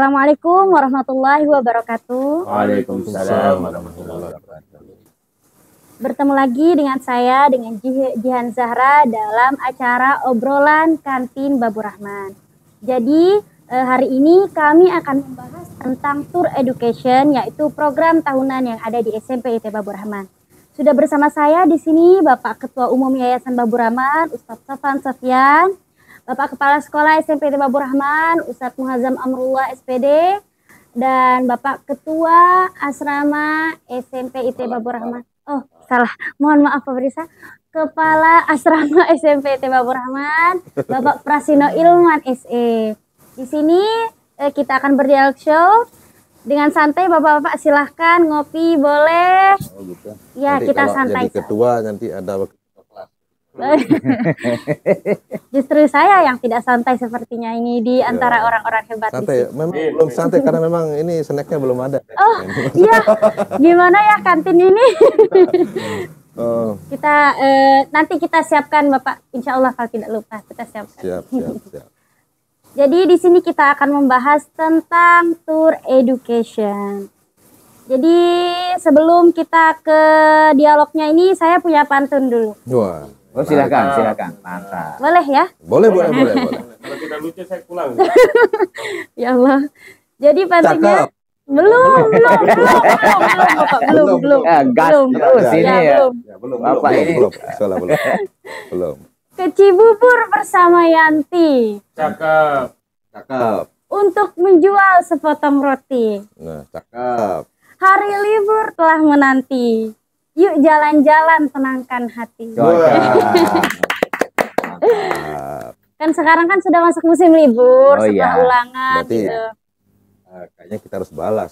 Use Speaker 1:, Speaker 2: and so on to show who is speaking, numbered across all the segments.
Speaker 1: Assalamualaikum warahmatullahi wabarakatuh.
Speaker 2: Waalaikumsalam warahmatullahi wabarakatuh.
Speaker 1: Bertemu lagi dengan saya, dengan Jihan Zahra dalam acara obrolan kantin Babur Rahman. Jadi hari ini kami akan membahas tentang Tour Education, yaitu program tahunan yang ada di SMP IT Babur Rahman. Sudah bersama saya di sini Bapak Ketua Umum Yayasan Babur Rahman, Ustadz Safan Safian, Bapak Kepala Sekolah SMP IT Babur Rahman, Ustadz Muhazzam Amrullah SPD, dan Bapak Ketua Asrama SMP IT Babur Rahman. Oh, salah. Mohon maaf pemirsa. Kepala Asrama SMP IT Babur Rahman, Bapak Prasino Ilman SE. Di sini kita akan berdialog show dengan santai. Bapak-bapak silahkan ngopi boleh.
Speaker 2: Oh gitu.
Speaker 1: Ya,
Speaker 2: nanti
Speaker 1: kita
Speaker 2: kalau
Speaker 1: santai.
Speaker 2: jadi ketua nanti ada
Speaker 1: Justru saya yang tidak santai sepertinya ini di antara orang-orang hebat
Speaker 2: santai.
Speaker 1: di sini.
Speaker 2: Memang belum santai karena memang ini snacknya belum ada.
Speaker 1: Oh, iya. Gimana ya kantin ini?
Speaker 2: Oh,
Speaker 1: Kita nanti kita siapkan Bapak. Insya Allah kalau tidak lupa kita siapkan.
Speaker 2: siap.
Speaker 1: Jadi di sini kita akan membahas tentang Tour Education. Jadi sebelum kita ke dialognya ini saya punya pantun dulu.
Speaker 2: Wah.
Speaker 3: Oh silakan. Mantap.
Speaker 1: Boleh ya?
Speaker 2: Boleh.
Speaker 4: Kalau tidak lucu saya pulang.
Speaker 1: Ya Allah. Jadi pantunnya
Speaker 2: Cakep.
Speaker 1: belum, Bapak, belum.
Speaker 3: Ya, gas terus
Speaker 1: Ya,
Speaker 3: ini ya.
Speaker 1: belum.
Speaker 2: Ya, belum.
Speaker 3: Bapak ini.
Speaker 2: Salah belum. Belum.
Speaker 1: Ke Cibubur bersama Yanti
Speaker 4: Cakep.
Speaker 1: untuk menjual sepotong roti.
Speaker 2: Nah, cakep.
Speaker 1: Hari libur telah menanti. Yuk jalan-jalan tenangkan hati.
Speaker 2: Mantap.
Speaker 1: Kan sekarang kan sudah masuk musim libur,
Speaker 3: Oh,
Speaker 1: setelah
Speaker 3: iya.
Speaker 1: ulangan
Speaker 2: Berarti-
Speaker 1: gitu.
Speaker 2: Kayaknya kita harus balas.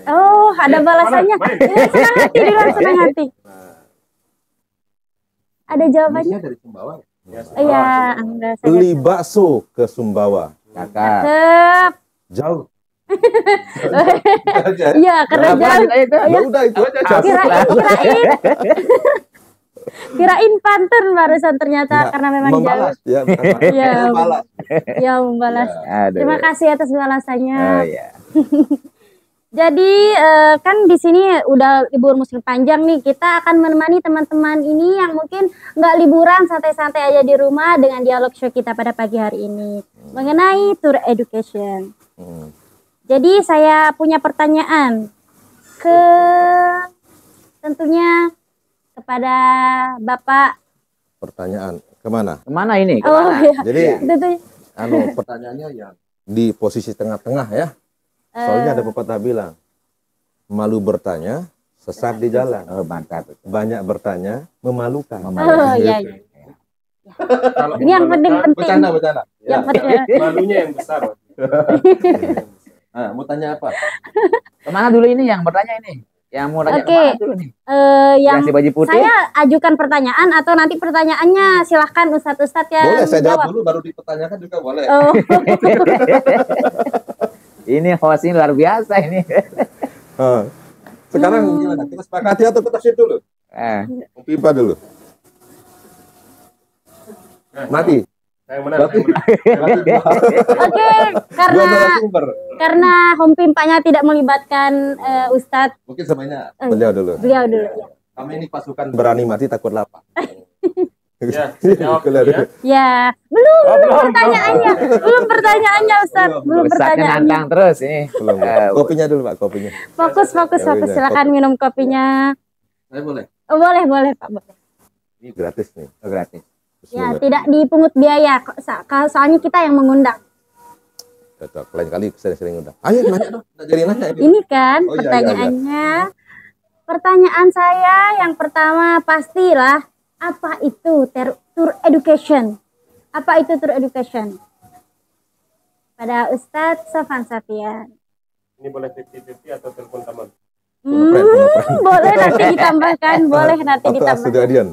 Speaker 1: Oh, ada balasannya.
Speaker 4: main.
Speaker 1: Dengan senang hati. Ada jawabannya?
Speaker 2: dari Sumbawa.
Speaker 1: Iya, enggak saya.
Speaker 2: Beli bakso ke Sumbawa.
Speaker 3: Kakak.
Speaker 1: Cakep.
Speaker 2: Jauh.
Speaker 1: Iya, karena jauh.
Speaker 2: Ya udah itu aja.
Speaker 1: Kirain pantun barusan ternyata
Speaker 2: Nggak,
Speaker 1: karena memang
Speaker 2: membalas.
Speaker 1: jauh.
Speaker 2: Ya, bukan
Speaker 1: Iya.
Speaker 2: membalas.
Speaker 1: Ya, membalas.
Speaker 3: Aduh.
Speaker 1: Terima kasih atas balasannya.
Speaker 3: Oh iya.
Speaker 1: Jadi kan di sini udah libur musim panjang nih. Kita akan menemani teman-teman ini yang mungkin nggak liburan, santai-santai aja di rumah dengan dialog show kita pada pagi hari ini mengenai Tour Education.
Speaker 2: Hmm.
Speaker 1: Jadi saya punya pertanyaan tentunya kepada Bapak.
Speaker 2: Pertanyaan kemana?
Speaker 3: Kemana ini?
Speaker 1: Oh
Speaker 3: Kemana?
Speaker 1: iya.
Speaker 2: Jadi
Speaker 1: Tentunya.
Speaker 2: pertanyaannya yang di posisi tengah-tengah ya. Soalnya ada pepatah bilang, malu bertanya, sesat di jalan.
Speaker 3: Oh mantap.
Speaker 2: Banyak bertanya, memalukan.
Speaker 1: Oh iya. Iya.
Speaker 4: Kalau
Speaker 1: Ini yang penting-penting.
Speaker 2: Bercanda.
Speaker 1: Yang
Speaker 2: Ya.
Speaker 1: penting.
Speaker 4: malunya yang besar.
Speaker 2: Mau tanya apa?
Speaker 3: Kemana dulu ini yang bertanya ini? Yang mau tanya
Speaker 1: Oke.
Speaker 3: kemana dulu nih?
Speaker 1: Yang
Speaker 3: si baju putih?
Speaker 1: saya ajukan pertanyaan atau nanti pertanyaannya silahkan Ustadz ya.
Speaker 2: Boleh, saya jawab dulu, baru dipertanyakan juga boleh.
Speaker 1: Oh.
Speaker 3: Ini host ini luar biasa ini.
Speaker 2: Sekarang gimana? Kita sepakati atau kita sip dulu? Pipa dulu. Mati.
Speaker 4: Saya menang.
Speaker 1: Oke,
Speaker 2: Dua narasumber.
Speaker 1: karena home pimpanya tidak melibatkan Ustadz,
Speaker 2: Mungkin semuanya beliau dulu.
Speaker 1: beliau dulu. Ya.
Speaker 2: Kami ini pasukan berani mati takut lapar.
Speaker 4: Ya, saya jawab dulu ya.
Speaker 1: Ya, belum pertanyaannya Ustadz, belum
Speaker 3: Ustadznya
Speaker 1: pertanyaannya.
Speaker 3: nantang terus ini.
Speaker 2: Belum. Kopinya dulu Pak, kopinya.
Speaker 1: Fokus. Silakan minum kopinya.
Speaker 2: Saya boleh.
Speaker 1: Oh, boleh Pak, boleh.
Speaker 2: Ini gratis nih.
Speaker 3: Oh, gratis.
Speaker 1: Ya,
Speaker 2: Bismillah.
Speaker 1: tidak dipungut biaya. Soalnya kita yang mengundang.
Speaker 2: Cocok. Lain kali sering-sering udah. Ayo nanya dong. Nggak jadi nanya ini.
Speaker 1: Ini kan
Speaker 2: Oh, iya,
Speaker 1: pertanyaannya. Pertanyaan saya yang pertama pastilah, apa itu Tour Education? Apa itu Tour Education? Pada Ustadz Safan Safian.
Speaker 4: Ini boleh 50-50 atau telepon teman.
Speaker 1: Boleh nanti ditambahkan, boleh nanti
Speaker 2: Atau
Speaker 1: ditambahkan.
Speaker 2: Studio Adian.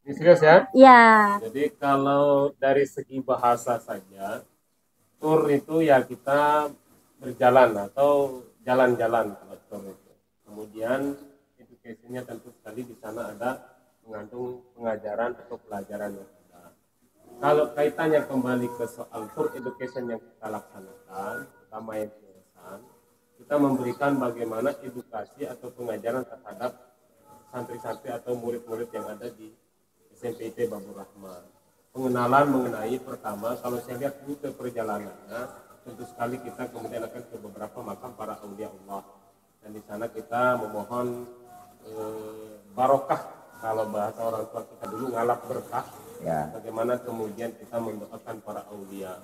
Speaker 4: Ini serius ya.
Speaker 1: Ya,
Speaker 4: Jadi kalau dari segi bahasa saja, tour itu ya kita berjalan atau jalan-jalan kalau tour itu. Kemudian education-nya tentu sekali di sana ada mengandung pengajaran atau pelajaran yang ada. Kalau kaitannya kembali ke soal tour education yang kita laksanakan, pertama itu kegiatan, kita memberikan bagaimana edukasi atau pengajaran terhadap santri-santri atau murid-murid yang ada di SMPT Babur Rahman. Pengenalan mengenai pertama, kalau saya lihat rute perjalanannya, tentu sekali kita kemudian akan ke beberapa makam para aulia Allah. Dan di sana kita memohon barokah, kalau bahasa orang tua kita dulu ngalap berkah.
Speaker 3: Ya.
Speaker 4: Bagaimana kemudian kita mendoakan para aulia.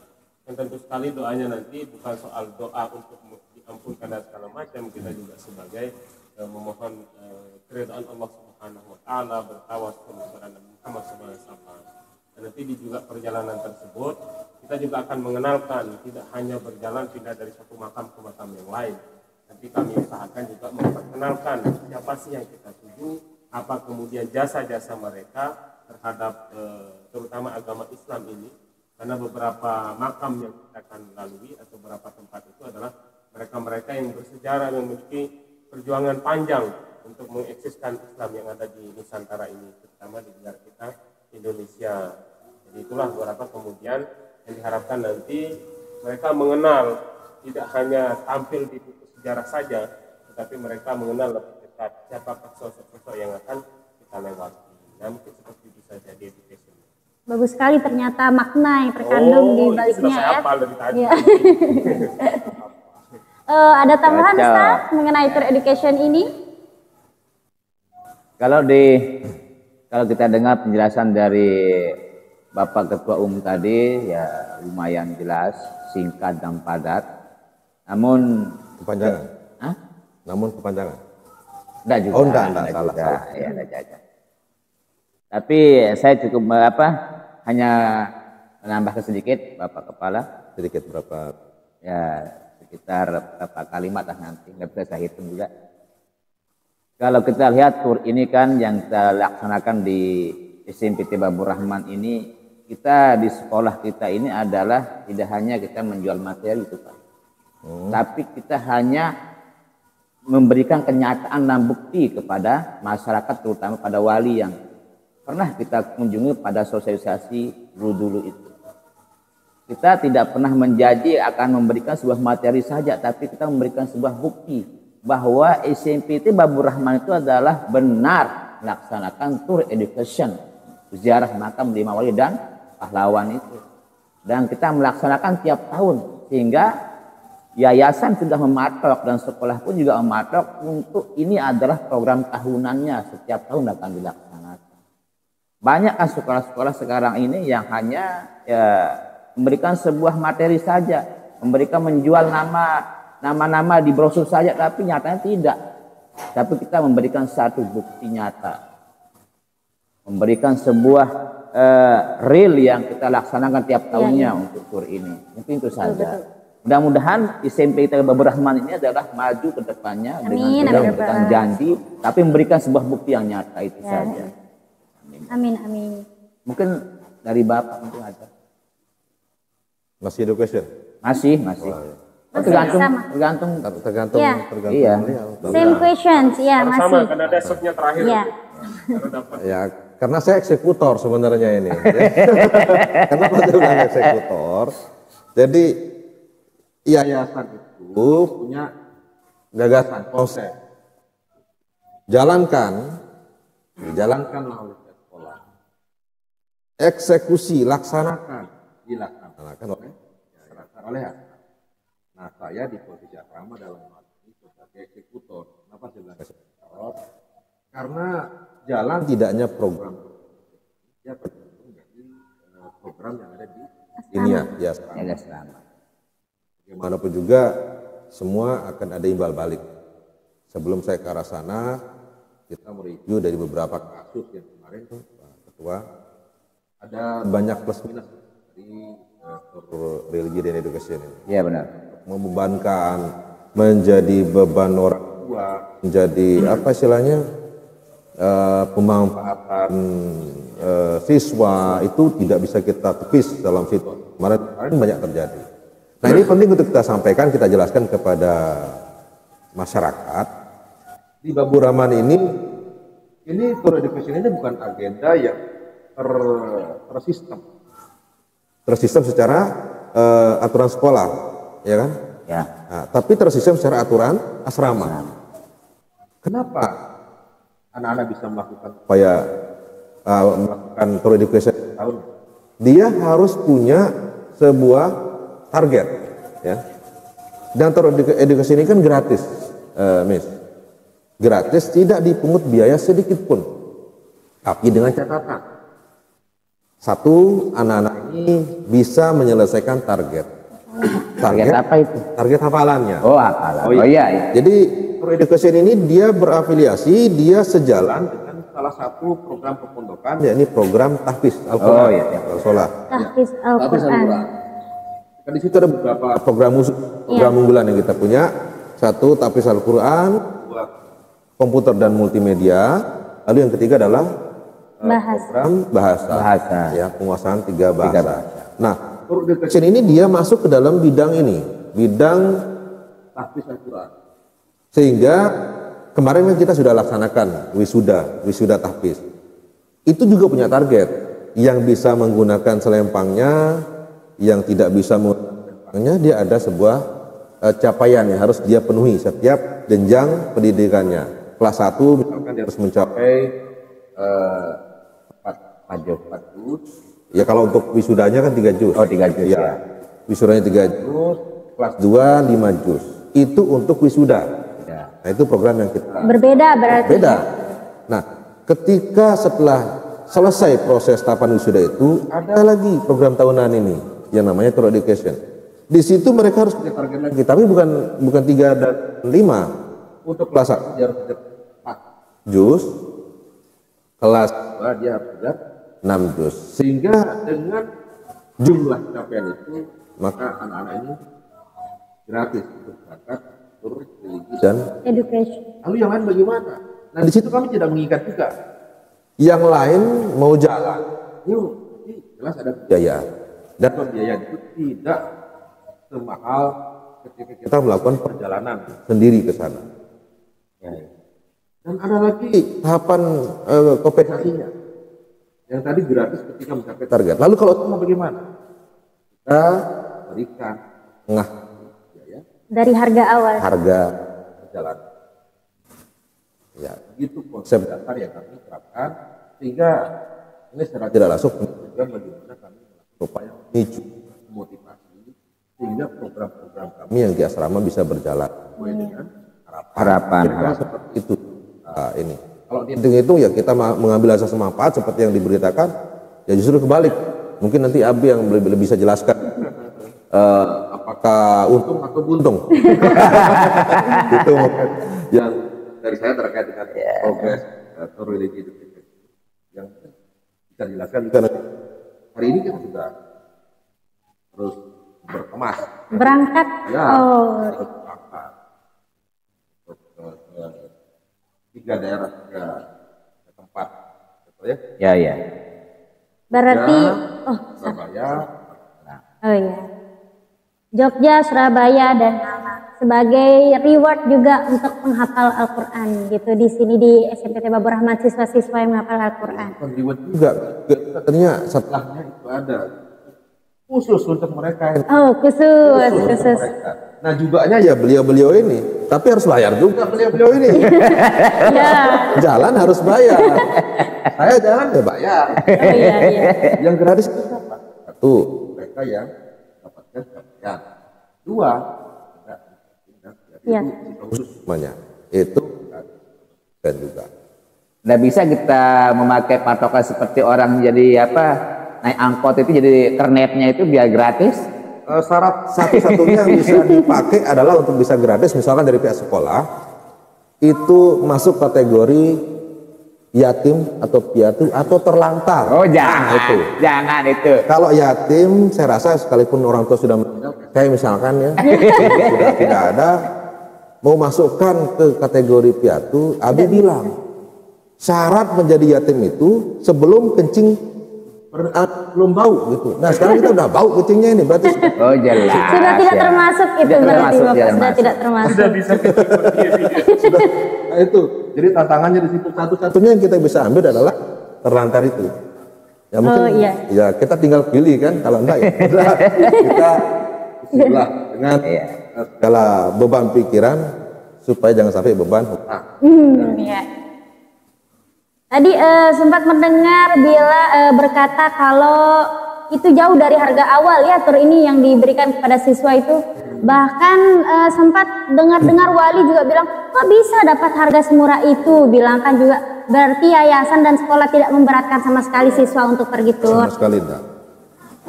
Speaker 4: Dan tentu sekali doanya nanti bukan soal doa untuk diampunkan dan segala macam, kita juga sebagai memohon keridhaan Allah Subhanahu wa taala, bertawasul kepada Nabi Muhammad SAW. Dan nanti di juga perjalanan tersebut kita juga akan mengenalkan, tidak hanya berjalan pindah dari satu makam ke makam yang lain. Nanti kami usahakan juga memperkenalkan siapa sih yang kita tuju, apa kemudian jasa-jasa mereka terhadap terutama agama Islam ini. Karena beberapa makam yang kita akan lalui atau beberapa tempat itu adalah mereka-mereka yang bersejarah, yang memiliki perjuangan panjang untuk mengeksiskan Islam yang ada di Nusantara ini, terutama di negara kita Indonesia. Jadi itulah beberapa kemudian yang diharapkan nanti mereka mengenal, tidak hanya tampil di buku sejarah saja, tetapi mereka mengenal lebih dekat siapakah sosok-sosok yang akan kita lewati. Nah, mungkin seperti itu saja di education.
Speaker 1: Bagus sekali ternyata makna yang terkandung di baliknya ya.
Speaker 4: Hafal dari tadi.
Speaker 1: Ya. Ada tambahan Ustaz mengenai tour education ini?
Speaker 3: Kalau kita dengar penjelasan dari Bapak Ketua Umum tadi, ya lumayan jelas, singkat dan padat. Namun
Speaker 2: Kepanjangan.
Speaker 3: Hah?
Speaker 2: Namun kepanjangan.
Speaker 3: Enggak juga.
Speaker 2: Oh, enggak, salah.
Speaker 3: Ya, enggak jaga. Tapi saya cukup hanya menambahkan sedikit, Bapak Kepala.
Speaker 2: Sedikit berapa?
Speaker 3: Ya, sekitar berapa kalimat lah nanti, nggak bisa saya hitung juga. Kalau kita lihat tur ini kan yang kita laksanakan di SMPT Babur Rahman ini, kita di sekolah kita ini adalah tidak hanya kita menjual materi itu Pak, tapi kita hanya memberikan kenyataan dan bukti kepada masyarakat, terutama pada wali yang pernah kita kunjungi pada sosialisasi dulu itu. Kita tidak pernah menjanji akan memberikan sebuah materi saja, tapi kita memberikan sebuah bukti bahwa SMPT Babur Rahman itu adalah benar melaksanakan tour education, ziarah makam 5 wali dan pahlawan itu. Dan kita melaksanakan tiap tahun, sehingga yayasan sudah mematok dan sekolah pun juga mematok untuk ini adalah program tahunannya, setiap tahun akan dilaksanakan. Banyak kan sekolah-sekolah sekarang ini yang hanya memberikan sebuah materi saja, menjual nama-nama di brosur saja, tapi nyatanya tidak. Tapi kita memberikan satu bukti nyata, memberikan sebuah real yang kita laksanakan tiap tahunnya untuk tur ini. Mungkin itu saja. Mudah-mudahan SMPT Babur Rahman ini adalah maju ke depannya dengan memberikan janji, tapi memberikan sebuah bukti yang nyata itu saja.
Speaker 1: Amin, amin.
Speaker 3: Mungkin dari Bapak mungkin ada.
Speaker 2: Masih education?
Speaker 3: Masih. Tergantung.
Speaker 1: Ya.
Speaker 3: Iya.
Speaker 1: Same questions, ya masih.
Speaker 4: Sama, karena ada shotnya terakhir.
Speaker 1: Ya.
Speaker 2: Ya, karena saya eksekutor sebenarnya ini. Kenapa saya bilang eksekutor? Jadi yayasan itu punya gagasan, konsep. Dijalankanlah oleh sekolah. Eksekusi, dilaksanakan oleh Nah, saya di posisi asrama dalam hal ini sebagai eksekutor. Kenapa saya bilang eksekutor? Karena jalan tidaknya program, ya tergantung dari program yang ada di ini ya asrama. Bagaimanapun juga semua akan ada imbal balik. Sebelum saya ke arah sana, kita mereview dari beberapa kasus yang kemarin tuh Pak Ketua, ada banyak plus minus dari religi dan education ini.
Speaker 3: Iya benar.
Speaker 2: Membebankan, menjadi beban orang tua, menjadi apa istilahnya pemanfaatan siswa itu tidak bisa kita tepis dalam situasi kemarin banyak terjadi. Nah ini penting untuk kita sampaikan, kita jelaskan kepada masyarakat di Babur Rahman ini tour education ini bukan agenda yang tersistem secara aturan sekolah, ya kan?
Speaker 3: Ya.
Speaker 2: Nah, tapi tersistem secara aturan asrama. Kenapa anak-anak bisa melakukan upaya melakukan tour education tahun? Dia harus punya sebuah target, ya. Dan tour education ini kan gratis, Miss. Gratis, tidak dipungut biaya sedikit pun. Tapi dengan catatan, satu, anak-anak ini bisa menyelesaikan target.
Speaker 3: Target apa itu?
Speaker 2: Target hafalannya.
Speaker 3: Oh, hafalan.
Speaker 2: Oh,
Speaker 3: Oh iya.
Speaker 2: Jadi tour education ini dia berafiliasi, dia sejalan dengan salah satu program pepondokan, yakni program tahfiz Al-Quran.
Speaker 3: Oh iya.
Speaker 1: Tahfiz Al-Quran.
Speaker 2: Kan di situ ada beberapa program unggulan yang kita punya. Satu, tahfiz Al-Quran, dua, komputer dan multimedia. Lalu yang ketiga adalah program bahasa. Ya, penguasaan tiga bahasa. Nah, tour education ini dia masuk ke dalam bidang ini, bidang tahfiz Al-Quran. Sehingga kemarin kan kita sudah laksanakan wisuda tahfiz. Itu juga punya target, yang bisa menggunakan selempangnya, yang tidak bisa menggunakan selempangnya, dia ada sebuah capaian yang harus dia penuhi setiap jenjang pendidikannya. Kelas 1 misalkan dia harus mencapai 4 juz. Ya kalau untuk wisudanya kan 3 juz.
Speaker 3: Oh, 3 juz ya.
Speaker 2: Wisudanya 3 juz, kelas 2 5 juz. Itu untuk wisuda.
Speaker 3: Ya.
Speaker 2: Nah, itu program yang kita
Speaker 1: Berbeda berarti.
Speaker 2: beda. Nah, ketika setelah selesai proses tahapan wisuda itu, ada lagi program tahunan ini yang namanya tour education. Di situ mereka harus punya target lagi, tapi bukan 3 dan 5. Untuk kelas 1 dia harus belajar 4 juz, kelas 2 dia harus belajar 6 juz. Sehingga dengan jumlah capaian itu, maka anak-anak ini gratis untuk berangkat tur religi dan
Speaker 1: Education.
Speaker 2: lalu yang lain bagaimana? Nah, di situ kami tidak mengikat juga. Yang lain mau jalan, yuk, jelas ada biaya. Dan biaya itu tidak semahal ketika kita melakukan perjalanan sendiri ke sana. Ya. Dan ada lagi tahapan kompensasinya. Yang tadi gratis ketika mencapai target. Lalu kalau semua bagaimana? Kita berikan tengah biaya
Speaker 1: Dari harga awal.
Speaker 2: harga perjalanan. Ya, itu konsep dasar yang kami terapkan, sehingga ini secara tidak langsung menunjukkan bagaimana kami melakukan upaya memicu motivasi, sehingga program-program kami yang di asrama bisa berjalan sesuai dengan harapan. Seperti itu. Nah, ini kalau dihitung itu ya kita mengambil asas manfaat seperti yang diberitakan, ya justru kebalik. Mungkin nanti Abi yang lebih bisa jelaskan apakah untung atau buntung. Itu yang dari saya terkait dengan progres tour religi education yang bisa dijelaskan juga nanti. Hari ini kita sudah terus berkemas
Speaker 1: Berangkat.
Speaker 2: ya,
Speaker 1: Oh.
Speaker 2: berangkat ke 3 daerah, 3 tempat, betul ya?
Speaker 3: Ya.
Speaker 1: Berarti
Speaker 2: Surabaya,
Speaker 1: oh iya. Jogja, Surabaya dan Malang sebagai reward juga untuk menghafal Al-Qur'an gitu di sini di SMPT Babur Rahman, siswa-siswa yang menghafal Al-Qur'an.
Speaker 2: reward juga. Katanya setelahnya itu ada khusus untuk mereka yang
Speaker 1: Oh, khusus.
Speaker 2: mereka. Nah, jubahnya ya beliau-beliau ini, tapi harus bayar juga beliau-beliau ini.
Speaker 1: Ya.
Speaker 2: Jalan harus bayar. Saya jalan ya bayar.
Speaker 1: Oh iya.
Speaker 2: Yang gratis itu apa? Satu, mereka yang dapatkan capaian. Dua,
Speaker 1: Iya.
Speaker 2: khusus semuanya. Itu dan juga.
Speaker 3: Nggak bisa kita memakai patokan seperti orang jadi naik angkot itu jadi kernetnya itu biar gratis.
Speaker 2: Syarat satu-satunya yang bisa dipakai adalah untuk bisa gratis, misalkan dari pihak sekolah itu masuk kategori yatim atau piatu atau terlantar.
Speaker 3: Oh jangan itu.
Speaker 2: Kalau yatim, saya rasa sekalipun orang tua sudah meninggal, kayak misalkan ya sudah tidak ada, mau masukkan ke kategori piatu, Abi bilang syarat menjadi yatim itu sebelum kencing belum bau gitu. Nah sekarang kita udah bau kencingnya ini, berarti
Speaker 3: Oh jelas.
Speaker 1: Sudah tidak
Speaker 3: ya.
Speaker 1: termasuk itu
Speaker 3: Tidak
Speaker 1: berarti
Speaker 3: termasuk,
Speaker 1: Bapak
Speaker 3: tidak
Speaker 1: sudah
Speaker 3: termasuk.
Speaker 1: tidak termasuk.
Speaker 4: Sudah bisa
Speaker 2: sudah. Nah itu, jadi tantangannya di situ satu-satunya yang kita bisa ambil adalah terlantar itu. Ya mungkin,
Speaker 1: iya.
Speaker 2: ya kita tinggal pilih kan, kalau enggak ya udah kita bismillah dengan segala beban pikiran supaya jangan sampai beban hutang.
Speaker 1: Ya. Tadi sempat mendengar Bila berkata kalau itu jauh dari harga awal ya tur ini yang diberikan kepada siswa itu. Bahkan sempat dengar-dengar Wali juga bilang kok bisa dapat harga semurah itu, bilang kan juga berarti yayasan dan sekolah tidak memberatkan sama sekali siswa untuk pergi tur.
Speaker 2: Sama sekali enggak.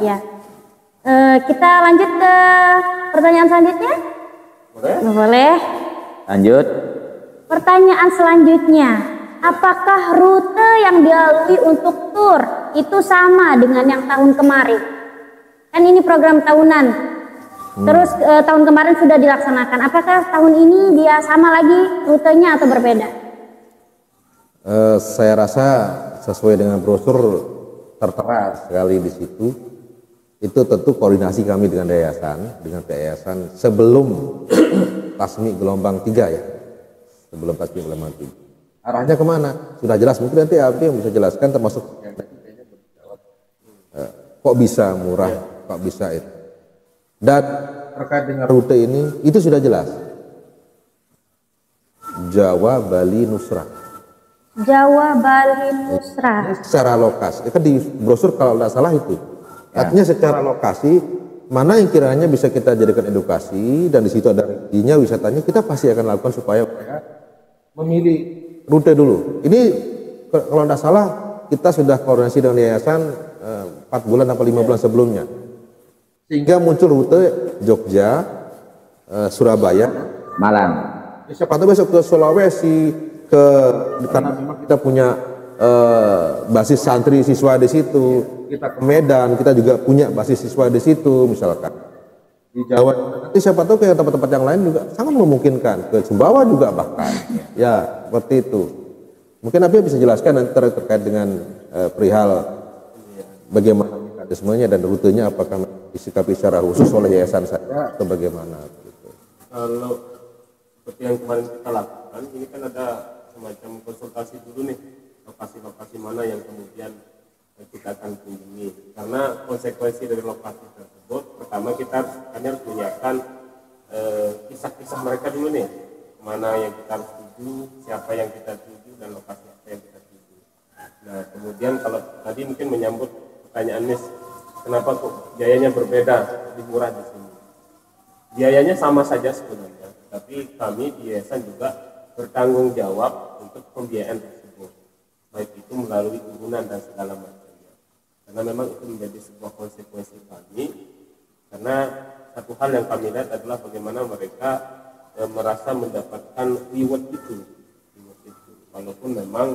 Speaker 1: Ya. Kita lanjut ke pertanyaan selanjutnya.
Speaker 4: Boleh?
Speaker 1: Boleh.
Speaker 3: Lanjut.
Speaker 1: Pertanyaan selanjutnya, apakah rute yang dilalui untuk tur itu sama dengan yang tahun kemarin? Kan ini program tahunan. Terus tahun kemarin sudah dilaksanakan. Apakah tahun ini dia sama lagi rutenya atau berbeda?
Speaker 2: Saya rasa sesuai dengan brosur tertera sekali di situ. Itu tentu koordinasi kami dengan yayasan sebelum Tasmi gelombang 3 ya. Sebelum Tasmi gelombang 3. Arahnya kemana? Sudah jelas, mungkin nanti Abi yang bisa jelaskan termasuk kok bisa murah, kok bisa itu. Dan terkait dengan rute ini, itu sudah jelas. Jawa, Bali, Nusra.
Speaker 1: Jawa, Bali, Nusra.
Speaker 2: Ini secara lokasi, kan di brosur kalau tidak salah itu. Artinya secara lokasi, mana yang kiranya bisa kita jadikan edukasi, dan di situ ada rezekinya, wisatanya, kita pasti akan lakukan supaya memilih rute dulu. Ini kalau tidak salah, kita sudah koordinasi dengan yayasan 4 bulan atau 5 bulan sebelumnya. Sehingga muncul rute Jogja, Surabaya,
Speaker 3: Malang.
Speaker 2: siapa tahu besok ke Sulawesi, karena memang kita punya basis santri siswa di situ. Kita ke Medan, kita juga punya basis siswa di situ, misalkan di Jawa. Nanti siapa tahu ke tempat-tempat yang lain juga sangat memungkinkan, ke Sumbawa juga bahkan. Ya, seperti itu. Mungkin Abi bisa jelaskan nanti terkait dengan perihal bagaimana mekanismenya dan rutenya, apakah disikapi secara khusus oleh yayasan saya atau bagaimana gitu.
Speaker 4: Kalau seperti yang kemarin kita lakukan, ini kan ada semacam konsultasi dulu nih, lokasi-lokasi mana yang kemudian kita akan kunjungi. Karena konsekuensi dari lokasi tersebut, pertama kita hanya harus menyiapkan kisah-kisah mereka dulu nih, mana yang kita harus tuju, siapa yang kita tuju, dan lokasi apa yang kita tuju. Nah, kemudian kalau tadi mungkin menyambut pertanyaan Miss, kenapa kok biayanya berbeda, lebih murah di sini? Biayanya sama saja sebenarnya, tapi kami di yayasan juga bertanggung jawab untuk pembiayaan tersebut, baik itu melalui urunan dan segala macamnya. Karena memang itu menjadi sebuah konsekuensi kami, karena satu hal yang kami lihat adalah bagaimana mereka merasa mendapatkan reward itu. Walaupun memang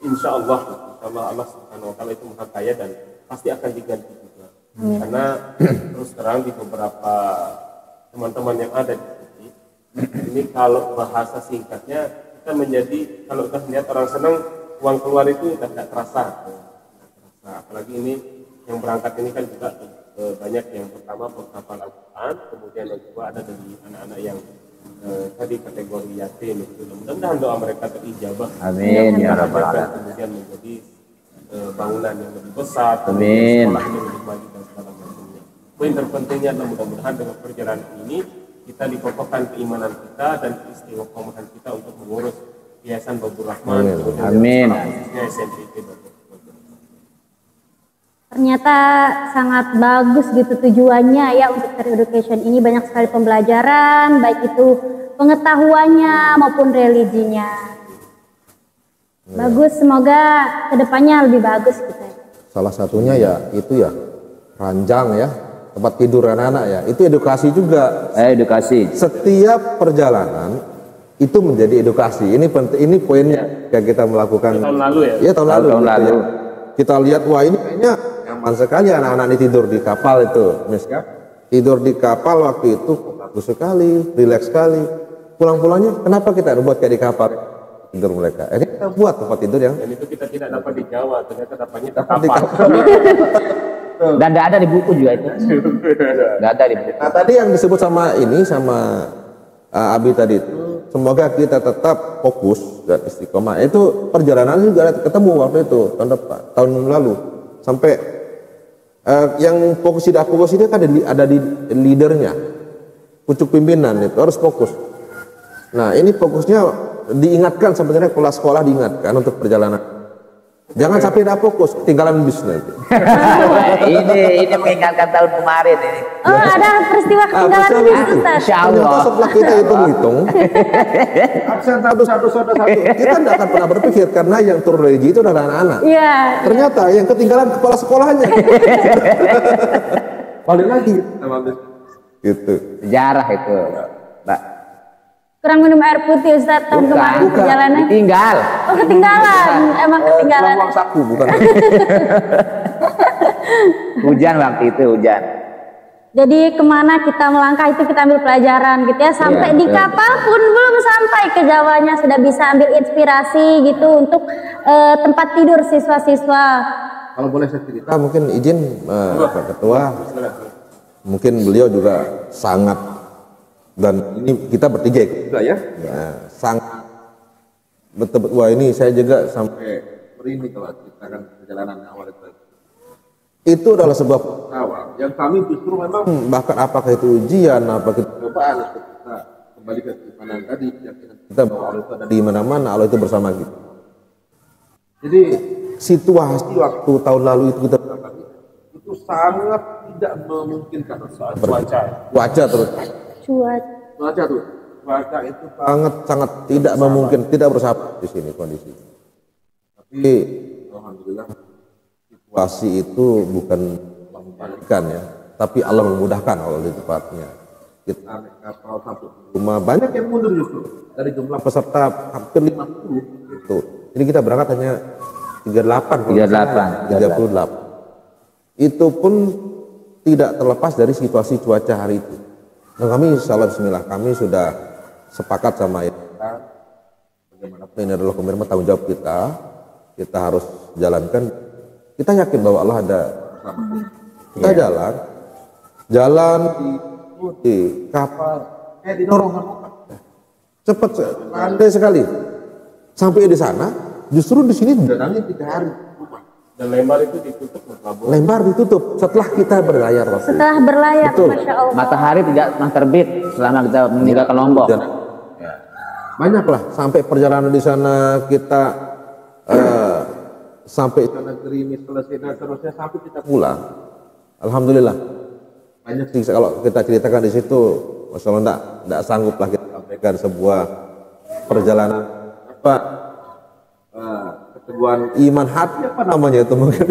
Speaker 4: insya Allah Allah Subhanahu Wa Taala itu maha kaya dan pasti akan diganti juga. Karena terus terang di beberapa teman-teman yang ada di sini, ini kalau bahasa singkatnya kita menjadi, kalau kita lihat orang senang, uang keluar itu tidak terasa. Apalagi ini yang berangkat ini kan juga banyak yang pertama penghafal Al-Quran, kemudian yang kedua ada dari anak-anak yang tadi kategori yatim itu. Mudah-mudahan doa mereka terijabah.
Speaker 3: Amin ya rabbal alamin.
Speaker 4: Kemudian menjadi bangunan yang lebih besar,
Speaker 3: Amin.
Speaker 4: sekolah yang lebih maju dan segala macamnya. Poin terpentingnya adalah mudah-mudahan dengan perjalanan ini kita dikokohkan keimanan kita dan istiqomahan kita untuk mengurus Yayasan Babur Rahman.
Speaker 3: Amin.
Speaker 4: Khususnya SMPT Babur.
Speaker 1: Ternyata sangat bagus gitu tujuannya ya untuk Career Education ini, banyak sekali pembelajaran, baik itu pengetahuannya maupun religinya. Bagus, semoga kedepannya lebih bagus kita.
Speaker 2: Salah satunya ya itu ya ranjang ya, tempat tidur anak-anak ya, itu edukasi juga.
Speaker 3: Edukasi.
Speaker 2: Setiap perjalanan itu menjadi edukasi. Ini penting, ini poinnya yang kita melakukan.
Speaker 4: Tahun lalu ya?
Speaker 2: Ya tahun lalu.
Speaker 3: Tahun
Speaker 2: gitu
Speaker 3: lalu.
Speaker 2: ya. Kita lihat wah ini kayaknya nyaman sekali anak-anak ini tidur di kapal itu, Miss. Tidur di kapal waktu itu bagus sekali, rileks sekali. Pulang-pulangnya kenapa kita buat kayak di kapal tidur mereka? Ini kita buat tempat tidur yang
Speaker 4: Dan itu kita tidak dapat di Jawa, ternyata dapatnya di
Speaker 2: di
Speaker 4: kapal.
Speaker 2: kapal.
Speaker 3: Dan tidak ada di buku juga itu. Tidak ada di buku.
Speaker 2: Nah tadi yang disebut sama ini sama Abi tadi itu, semoga kita tetap fokus dan istiqomah. Itu perjalanan juga ketemu waktu itu tahun lalu sampai yang fokus tidak fokus ini kan ada di leadernya. pucuk pimpinan itu harus fokus. Nah ini fokusnya diingatkan sebenarnya, kepala sekolah diingatkan untuk perjalanan. Jangan sampai tidak fokus, ketinggalan bis nanti.
Speaker 3: ini mengingatkan tahun kemarin ini.
Speaker 1: Oh, ada peristiwa ketinggalan bis, Ustaz.
Speaker 3: Insya Allah.
Speaker 2: Ternyata setelah kita hitung-hitung, absen satu, kita tidak akan pernah berpikir karena yang turun religi itu adalah anak-anak.
Speaker 1: Iya.
Speaker 2: Ternyata yang ketinggalan kepala sekolahnya. Balik lagi sama bis. Gitu.
Speaker 3: Sejarah itu, Mbak.
Speaker 1: Kurang minum air putih, Ustaz, tahun kemarin perjalanan.
Speaker 3: Tinggal.
Speaker 1: Oh, ketinggalan. Emang ketinggalan.
Speaker 2: Uang saku bukan.
Speaker 3: Hujan waktu itu, hujan.
Speaker 1: Jadi kemana kita melangkah itu kita ambil pelajaran gitu ya. Sampai
Speaker 3: Iya,
Speaker 1: di
Speaker 3: betul.
Speaker 1: kapal pun belum sampai ke Jawanya sudah bisa ambil inspirasi gitu untuk tempat tidur siswa-siswa.
Speaker 2: Kalau boleh saya cerita, mungkin izin Pak Ketua, mungkin beliau juga sangat, dan ini kita bertiga juga ya, sangat betul. Wah ini saya juga sampai merinding kalau kita kan perjalanan awal itu adalah sebuah awal yang kami justru memang bahkan apakah itu ujian, apakah itu cobaan untuk kita kembali ke keimanan tadi yang kita bahwa Allah itu ada di mana-mana, Allah itu bersama kita. Jadi situasi waktu tahun lalu itu kita itu sangat tidak memungkinkan soal cuaca terus. Cuaca itu sangat tidak memungkinkan, tidak bersahabat di sini kondisi. Tapi alhamdulillah situasi itu bukan membalikkan ya, tapi Allah memudahkan kalau di tempatnya. Kita naik kapal sampai rumah banyak yang mundur justru dari jumlah peserta hampir 50 gitu. Jadi kita berangkat hanya 38. Itu pun tidak terlepas dari situasi cuaca hari itu. Nah kami insyaallah bismillah kami sudah sepakat sama ya, bagaimanapun ini adalah komitmen tanggung jawab kita harus jalankan. Kita yakin bahwa Allah ada bersama kita. Jalan di kapal kayak didorong cepat landai sekali sampai di sana. Justru di sini datangnya 3 hari.
Speaker 4: Dan Lembar itu ditutup pelabuhan.
Speaker 2: Lembar ditutup setelah kita berlayar waktu itu.
Speaker 1: Setelah berlayar,
Speaker 2: Betul.
Speaker 1: Masya Allah.
Speaker 3: Matahari tidak pernah terbit selama kita meninggalkan Lombok.
Speaker 2: Dan banyaklah sampai perjalanan di sana kita sampai sana gerimis selesai dan seterusnya sampai kita pulang. Alhamdulillah banyak sih kalau kita ceritakan di situ, Masya Allah enggak sanggup lah kita sampaikan sebuah perjalanan keteguhan iman hati apa namanya itu mungkin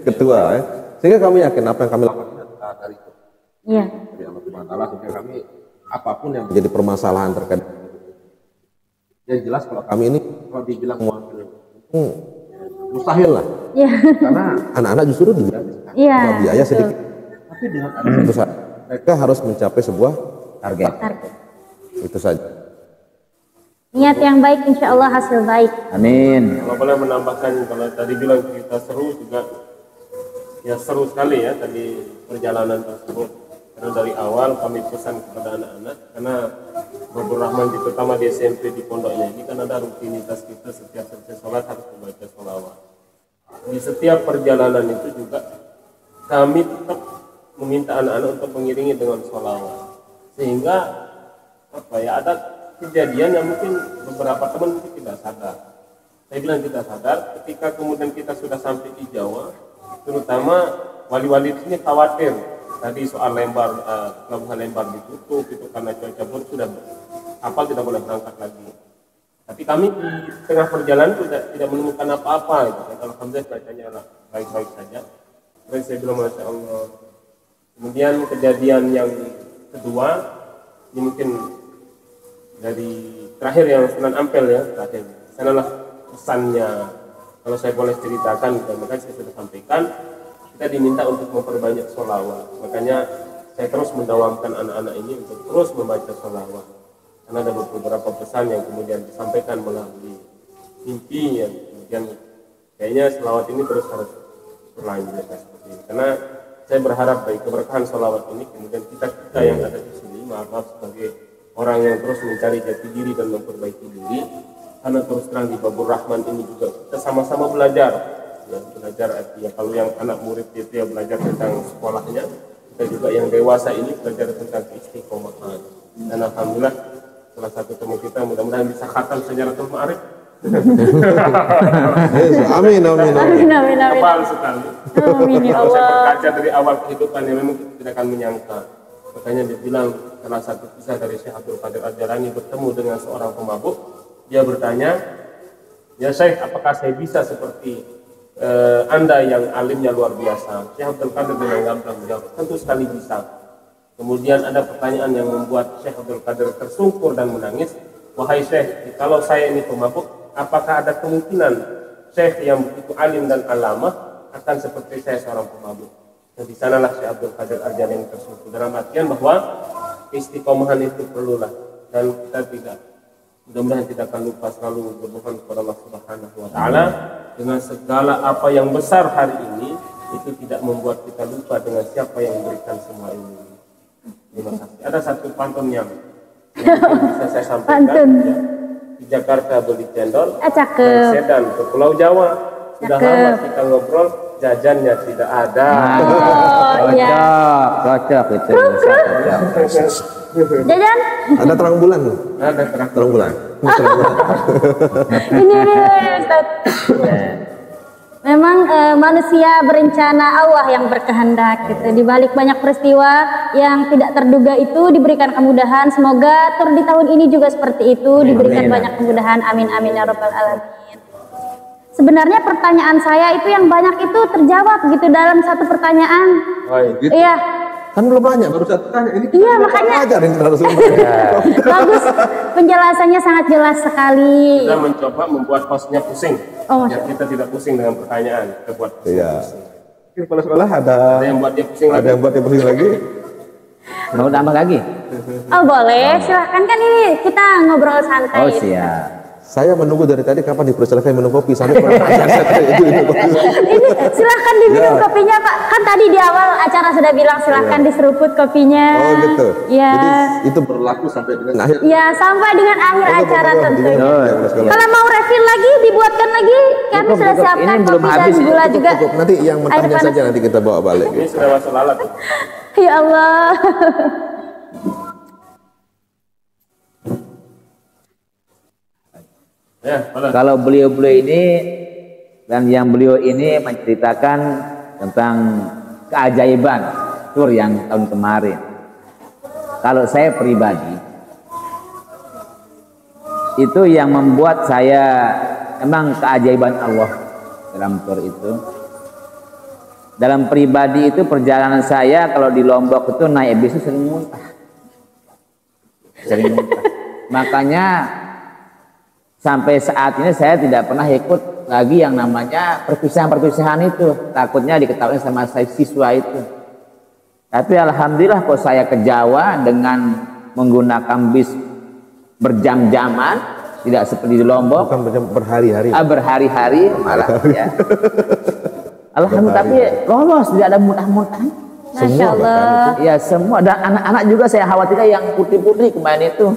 Speaker 2: ketua ya. Sehingga kami yakin apa yang kami lakukan dari itu.
Speaker 1: Iya.
Speaker 2: Dari Allah Subhanahu wa taala, sehingga kami apapun yang menjadi permasalahan terkait yang jelas kalau kami ini kalau dibilang mustahil lah.
Speaker 1: Iya.
Speaker 2: Karena anak-anak justru
Speaker 1: Iya.
Speaker 2: biaya sedikit. Tapi dengan ada satu saat mereka harus mencapai sebuah target. Itu saja.
Speaker 1: Niat yang baik, insya Allah hasil baik.
Speaker 3: Amin.
Speaker 4: Kalau boleh menambahkan, kalau tadi bilang cerita seru juga, ya seru sekali ya tadi perjalanan tersebut. Karena dari awal kami pesan kepada anak-anak, karena Babur Rahman terutama di SMP di pondoknya ini kan ada rutinitas kita setiap selesai sholat harus membaca sholawat. Di setiap perjalanan itu juga kami tetap meminta anak-anak untuk mengiringi dengan sholawat. Sehingga apa ya, ada kejadian yang mungkin beberapa teman mungkin tidak sadar. Saya bilang tidak sadar ketika kemudian kita sudah sampai di Jawa, terutama wali-wali di sini khawatir tadi soal Lembar, pelabuhan Lembar ditutup itu karena cuaca buruk, sudah kapal tidak boleh berangkat lagi. Tapi kami di tengah perjalanan tidak menemukan apa-apa gitu. Dan alhamdulillah cuacanya baik-baik saja. Dan saya bilang Masya Allah. Kemudian kejadian yang kedua ini mungkin dari terakhir yang Sunan Ampel ya, terakhir sanalah pesannya, kalau saya boleh ceritakan, makanya saya sudah sampaikan, kita diminta untuk memperbanyak sholawat. Makanya saya terus mendawamkan anak-anak ini untuk terus membaca sholawat, karena ada beberapa pesan yang kemudian disampaikan melalui mimpi yang kemudian kayaknya sholawat ini terus harus berlanjut seperti ini. Karena saya berharap dari keberkahan sholawat ini kemudian kita yang ada di sini, maaf sebagai orang yang terus mencari jati diri dan memperbaiki diri, karena terus terang di Babur Rahman ini juga kita sama-sama belajar ya, belajar artinya kalau yang anak murid itu ya belajar tentang sekolahnya, kita juga yang dewasa ini belajar tentang keistiqomahan. Dan alhamdulillah salah satu teman kita mudah-mudahan bisa khatam Syajaratul Ma'arif.
Speaker 2: Amin, amin, amin.
Speaker 1: Amin, amin, amin.
Speaker 4: Tebal sekali.
Speaker 1: Amin, ya
Speaker 4: Kalau saya
Speaker 1: Allah.
Speaker 4: berkaca dari awal kehidupan yang memang kita tidak akan menyangka. Makanya dibilang salah satu kisah dari Syekh Abdul Qadir Al-Jailani bertemu dengan seorang pemabuk. Dia bertanya, ya Syekh, apakah saya bisa seperti Anda yang alimnya luar biasa? Syekh Abdul Qadir dengan gamblang menjawab, tentu sekali bisa. Kemudian ada pertanyaan yang membuat Syekh Abdul Qadir tersungkur dan menangis. Wahai Syekh, kalau saya ini pemabuk, apakah ada kemungkinan Syekh yang begitu alim dan alamah akan seperti saya seorang pemabuk? Dan di sanalah Syekh Abdul Qadir Al-Jailani tersungkur. Dalam artian bahwa istiqomahan itu perlulah, dan kita tidak, mudah-mudahan tidak akan lupa selalu berdoa kepada Allah Subhanahu wa taala dengan segala apa yang besar hari ini, itu tidak membuat kita lupa dengan siapa yang memberikan semua ini. Terima kasih. Ada satu pantun yang bisa saya sampaikan.
Speaker 1: Pantun.
Speaker 4: Ya. Di Jakarta beli cendol,
Speaker 1: Cakep.
Speaker 4: naik sedan ke Pulau Jawa. Sudah
Speaker 1: Cakep.
Speaker 4: lama kita ngobrol, jajannya tidak ada.
Speaker 1: Oh iya.
Speaker 3: Cocok itu. Cocok.
Speaker 1: Jajan.
Speaker 2: Ada terang bulan tuh.
Speaker 4: Ada terang.
Speaker 2: Terang bulan.
Speaker 1: Ini Ustaz. Memang manusia berencana, Allah yang berkehendak gitu. Di balik banyak peristiwa yang tidak terduga itu diberikan kemudahan. Semoga tur di tahun ini juga seperti itu, diberikan
Speaker 3: Amin.
Speaker 1: banyak kemudahan. Amin amin ya rabbal alamin. Sebenarnya pertanyaan saya itu yang banyak itu terjawab gitu dalam satu pertanyaan.
Speaker 4: Baik.
Speaker 1: Iya,
Speaker 2: Kan belum banyak, baru satu tanya. Ini
Speaker 1: Iya, makanya.
Speaker 2: ajarin narasumber.
Speaker 1: bagus. Penjelasannya sangat jelas sekali.
Speaker 4: Kita mencoba membuat hostnya pusing.
Speaker 1: Oh,
Speaker 4: Biar kita tidak pusing dengan pertanyaan. Kita buat
Speaker 2: Iya.
Speaker 4: pusing.
Speaker 2: Mungkin kepala sekolah ada
Speaker 4: Ada yang buat dia pusing lagi.
Speaker 2: yang buat yang pusing lagi.
Speaker 3: Mau tambah lagi?
Speaker 1: Oh boleh, silahkan kan ini kita ngobrol santai.
Speaker 3: Oh siap.
Speaker 2: Saya menunggu dari tadi kapan dipersilakan minum kopi sampai itu.
Speaker 1: Ini silahkan diminum kopinya Pak. Kan tadi di awal acara sudah bilang silahkan diseruput kopinya.
Speaker 2: Oh gitu.
Speaker 1: Iya.
Speaker 2: Jadi itu berlaku sampai dengan akhir.
Speaker 1: Ya sampai dengan akhir acara tentunya.
Speaker 2: Kalau
Speaker 1: Kalau mau refill lagi, dibuatkan lagi. Kami
Speaker 3: Cukup,
Speaker 1: sudah
Speaker 3: cukup.
Speaker 1: siapkan
Speaker 3: Ini belum
Speaker 1: kopi dan
Speaker 3: habis ini.
Speaker 1: gula juga.
Speaker 2: cukup, nanti yang
Speaker 1: Air
Speaker 2: mentahnya
Speaker 1: panas.
Speaker 2: saja nanti kita bawa balik.
Speaker 4: Ini sudah wasal alat.
Speaker 1: Ya Allah.
Speaker 4: Ya, malah.
Speaker 3: Kalau beliau-beliau ini dan yang beliau ini menceritakan tentang keajaiban tur yang tahun kemarin. Kalau saya pribadi itu yang membuat saya emang keajaiban Allah dalam tur itu. Dalam pribadi itu perjalanan saya kalau di Lombok itu naik bis itu sering muntah. Sering muntah. Makanya sampai saat ini saya tidak pernah ikut lagi yang namanya perpisahan-perpisahan itu. Takutnya diketahui sama saya siswa itu. Tapi alhamdulillah kok saya ke Jawa dengan menggunakan bis berjam-jaman, tidak seperti di Lombok.
Speaker 2: Bukan berhari-hari.
Speaker 3: Berhari-hari malah ya. Alhamdulillah, tapi lolos, tidak ada muntah-muntah.
Speaker 1: Masya Allah.
Speaker 3: Ya semua, dan anak-anak juga saya khawatirkan yang putih-putih kemarin itu.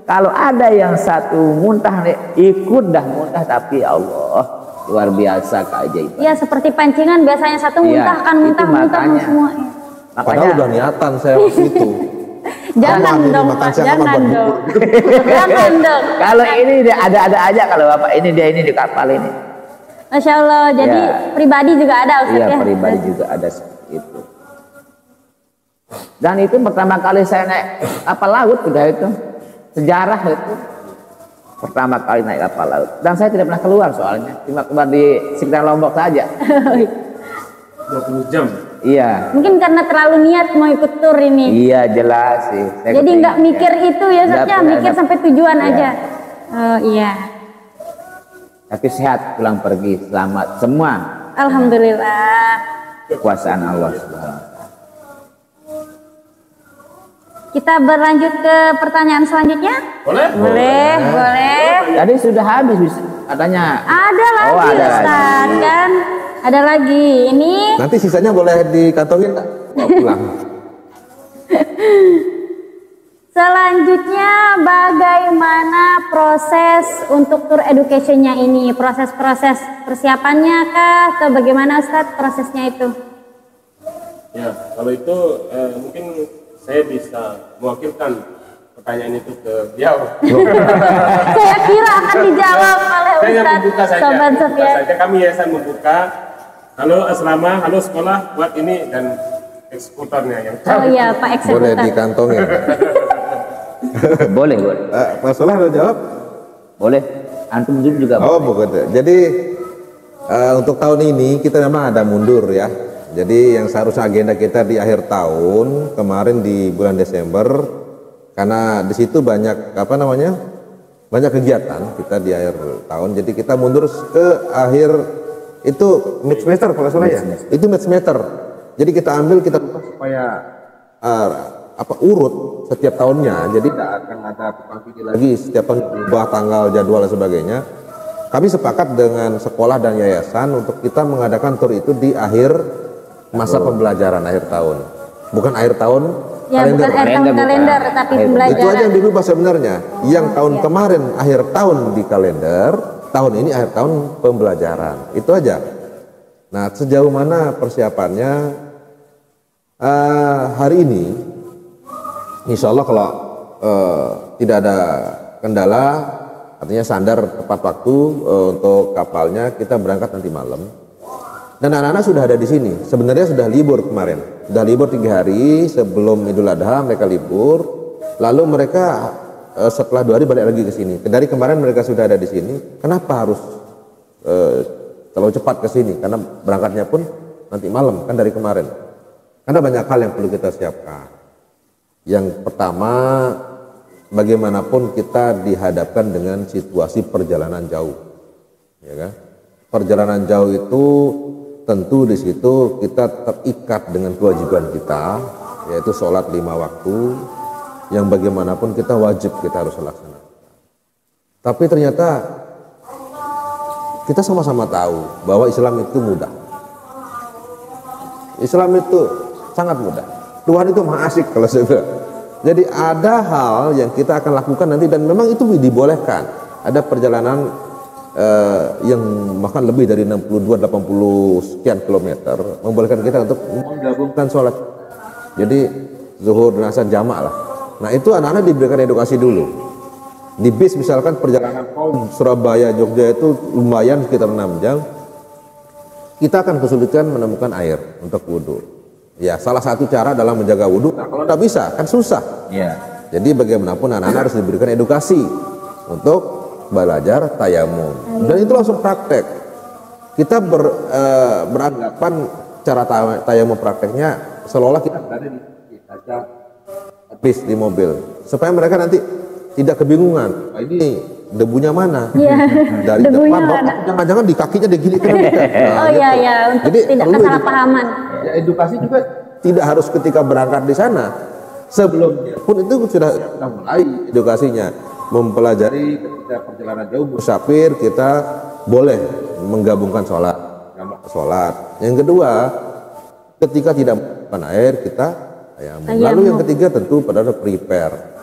Speaker 3: Kalau ada yang satu muntah, ikut dah muntah, tapi ya Allah luar biasa keajaiban.
Speaker 1: Ya seperti pancingan biasanya satu
Speaker 3: Iya,
Speaker 1: muntahkan
Speaker 3: itu
Speaker 1: muntah-muntah
Speaker 3: makanya.
Speaker 1: semua.
Speaker 2: Padahal udah niatan saya waktu itu.
Speaker 1: Jangan
Speaker 2: Aman, ini
Speaker 1: dong
Speaker 2: makan
Speaker 1: Pak,
Speaker 2: siang apa
Speaker 1: jangan
Speaker 2: buat
Speaker 1: dong. Jangan dong.
Speaker 3: Kalau ini dia ada aja kalau bapak ini dia ini di kapal ini.
Speaker 1: Masya Allah, jadi
Speaker 3: Ya.
Speaker 1: pribadi juga ada Ustaz
Speaker 3: Iya
Speaker 1: ya?
Speaker 3: pribadi juga ada seperti itu. Dan itu pertama kali saya naik kapal laut udah itu sejarah itu. Pertama kali naik kapal laut. Dan saya tidak pernah keluar soalnya, cuma keluar di sekitar Lombok saja.
Speaker 4: 20 jam.
Speaker 3: Iya,
Speaker 1: Mungkin karena terlalu niat mau ikut tur ini.
Speaker 3: iya jelas sih. Saya
Speaker 1: Jadi
Speaker 3: kepengen,
Speaker 1: nggak mikir
Speaker 3: ya.
Speaker 1: itu ya Ustaz ya,
Speaker 3: Nggak,
Speaker 1: mikir
Speaker 3: nggak.
Speaker 1: sampai tujuan
Speaker 3: Iya.
Speaker 1: aja. Oh iya,
Speaker 3: Tapi sehat pulang pergi selamat semua.
Speaker 1: Alhamdulillah.
Speaker 3: Kekuasaan Allah Subhanahu wa taala.
Speaker 1: Kita berlanjut ke pertanyaan selanjutnya.
Speaker 4: Boleh?
Speaker 1: Boleh, boleh.
Speaker 3: Tadi sudah habis katanya.
Speaker 1: Ada lagi
Speaker 3: Oh, ada
Speaker 1: Ustaz
Speaker 3: lagi.
Speaker 1: kan? Ada lagi. Ini
Speaker 2: Nanti sisanya boleh dikantongin nggak? Bawa pulang.
Speaker 1: selanjutnya bagaimana proses untuk tour education-nya ini? Proses-proses persiapannya kah atau bagaimana Ustaz prosesnya itu?
Speaker 4: Ya, kalau itu mungkin saya bisa mewakilkan pertanyaan itu ke beliau.
Speaker 1: Saya kira akan dijawab oleh
Speaker 4: Saya
Speaker 1: Ustadz
Speaker 4: membuka saja.
Speaker 1: Sobat Sofyan.
Speaker 4: Kami yayasan membuka. Halo asrama, halo sekolah, buat ini dan eksekutornya yang
Speaker 1: Oh iya, Pak Eksekutor.
Speaker 2: Boleh dikantongin.
Speaker 3: Boleh, boleh.
Speaker 2: Mas Soleh udah jawab?
Speaker 3: Boleh. Antum juga
Speaker 2: Oh,
Speaker 3: boleh.
Speaker 2: bukan. Jadi untuk tahun ini kita memang ada mundur ya. Jadi yang seharusnya agenda kita di akhir tahun kemarin di bulan Desember, karena di situ banyak banyak kegiatan kita di akhir tahun. Jadi kita mundur ke akhir itu mid semester kalau salah ya. Itu mid semester. Jadi kita ambil kita buka supaya urut setiap tahunnya. Jadi tidak akan ada tukang pikir lagi setiap tahun berubah tanggal, jadwal dan sebagainya. Kami sepakat dengan sekolah dan yayasan untuk kita mengadakan tur itu di akhir masa pembelajaran akhir tahun, bukan akhir tahun
Speaker 1: Ya,
Speaker 2: kalender.
Speaker 1: bukan akhir tahun
Speaker 3: Bukan.
Speaker 1: kalender, tapi
Speaker 3: Itu
Speaker 1: pembelajaran.
Speaker 2: Itu aja yang dirubah sebenarnya. Yang tahun kemarin akhir tahun di kalender, tahun ini akhir tahun pembelajaran. Itu aja. Nah, sejauh mana persiapannya hari ini? Insya Allah kalau tidak ada kendala, artinya sandar tepat waktu untuk kapalnya, kita berangkat nanti malam. Dan anak-anak sudah ada di sini. Sebenarnya sudah libur kemarin. Sudah libur 3 hari sebelum Idul Adha mereka libur. Lalu mereka setelah 2 hari balik lagi ke sini. Dari kemarin mereka sudah ada di sini. Kenapa harus terlalu cepat ke sini? Karena berangkatnya pun nanti malam kan dari kemarin. Karena banyak hal yang perlu kita siapkan. Yang pertama, bagaimanapun kita dihadapkan dengan situasi perjalanan jauh, ya kan? Perjalanan jauh itu tentu di situ kita terikat dengan kewajiban kita, yaitu sholat 5 waktu, yang bagaimanapun kita wajib kita harus laksanakan. Tapi ternyata kita sama-sama tahu bahwa Islam itu mudah. Islam itu sangat mudah. Tuhan itu maha asik kalau saya bilang. Jadi ada hal yang kita akan lakukan nanti dan memang itu dibolehkan. Ada perjalanan yang bahkan lebih dari 62-80 sekian kilometer membolehkan kita untuk menggabungkan sholat. Jadi zuhur dan asar jamak lah. Nah itu anak-anak diberikan edukasi dulu. Di bis misalkan perjalanan Surabaya Jogja itu lumayan sekitar 6 jam. Kita akan kesulitan menemukan air untuk wudhu. Ya salah satu cara dalam menjaga wudhu. Nah, kalau tidak bisa kan susah.
Speaker 3: Iya.
Speaker 2: Jadi bagaimanapun anak-anak harus diberikan edukasi untuk belajar tayamum, dan itu langsung praktek. Kita beranggapan cara tayamum prakteknya seolah kita berada di kaca bis di mobil, supaya mereka nanti tidak kebingungan. Ini debunya mana? Dari depan, jangan-jangan di kakinya digini kan?
Speaker 1: Oh iya ya, untuk
Speaker 2: jadi
Speaker 1: tidak kesalahpahaman.
Speaker 2: Ya, edukasi juga tidak harus ketika berangkat di sana. Sebelumnya pun itu sudah mulai edukasinya. Mempelajari ketika perjalanan jauh musafir kita boleh menggabungkan sholat. Yang kedua, ketika tidak menemukan air kita tayamum. Lalu yang ketiga tentu pada prepare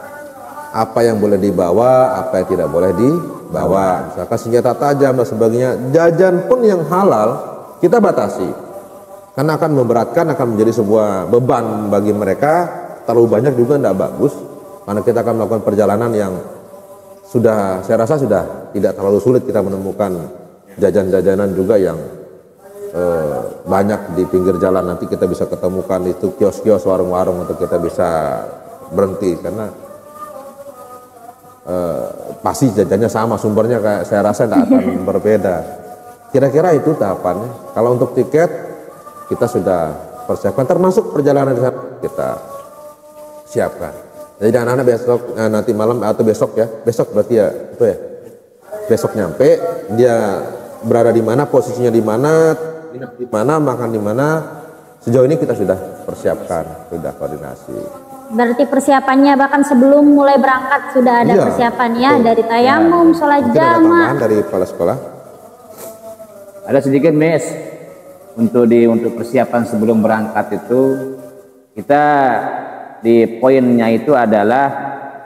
Speaker 2: apa yang boleh dibawa, apa yang tidak boleh dibawa. Misalkan senjata tajam dan sebagainya. Jajan pun yang halal kita batasi, karena akan memberatkan, akan menjadi sebuah beban bagi mereka. Terlalu banyak juga tidak bagus, karena kita akan melakukan perjalanan yang saya rasa sudah tidak terlalu sulit kita menemukan jajan-jajanan juga yang banyak di pinggir jalan. Nanti kita bisa ketemukan itu kios-kios, warung-warung untuk kita bisa berhenti, karena pasti jajannya sama, sumbernya kayak saya rasa tidak akan berbeda. Kira-kira itu tahapannya. Kalau untuk tiket kita sudah persiapkan, termasuk perjalanan kita siapkan. Jadi anak-anak besok nanti malam atau besok berarti ya itu ya. Besok nyampe, dia berada di mana, posisinya di mana, nginep di mana, makan di mana. Sejauh ini kita sudah persiapkan, sudah koordinasi.
Speaker 1: Berarti persiapannya bahkan sebelum mulai berangkat sudah ada persiapannya, dari tayamum, sholat jamak.
Speaker 2: Dari kepala sekolah.
Speaker 3: Ada sedikit Miss untuk persiapan sebelum berangkat itu, kita di poinnya itu adalah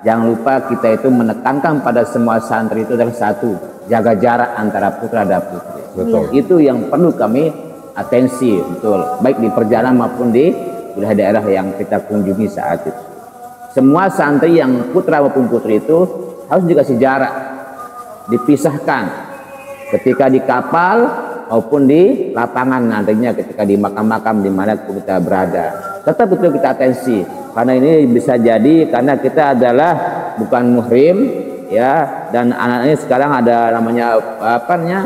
Speaker 3: jangan lupa kita itu menekankan pada semua santri itu adalah satu, jaga jarak antara putra dan putri.
Speaker 2: Betul.
Speaker 3: Itu yang perlu kami atensi, betul, baik di perjalanan maupun di daerah yang kita kunjungi saat itu. semua santri yang putra maupun putri itu harus dikasih jarak, dipisahkan ketika di kapal maupun di lapangan, nantinya ketika di makam-makam di mana kita berada. Tetap betul kita atensi, karena ini bisa jadi karena kita adalah bukan muhrim ya, dan anak ini sekarang ada namanya apa namanya,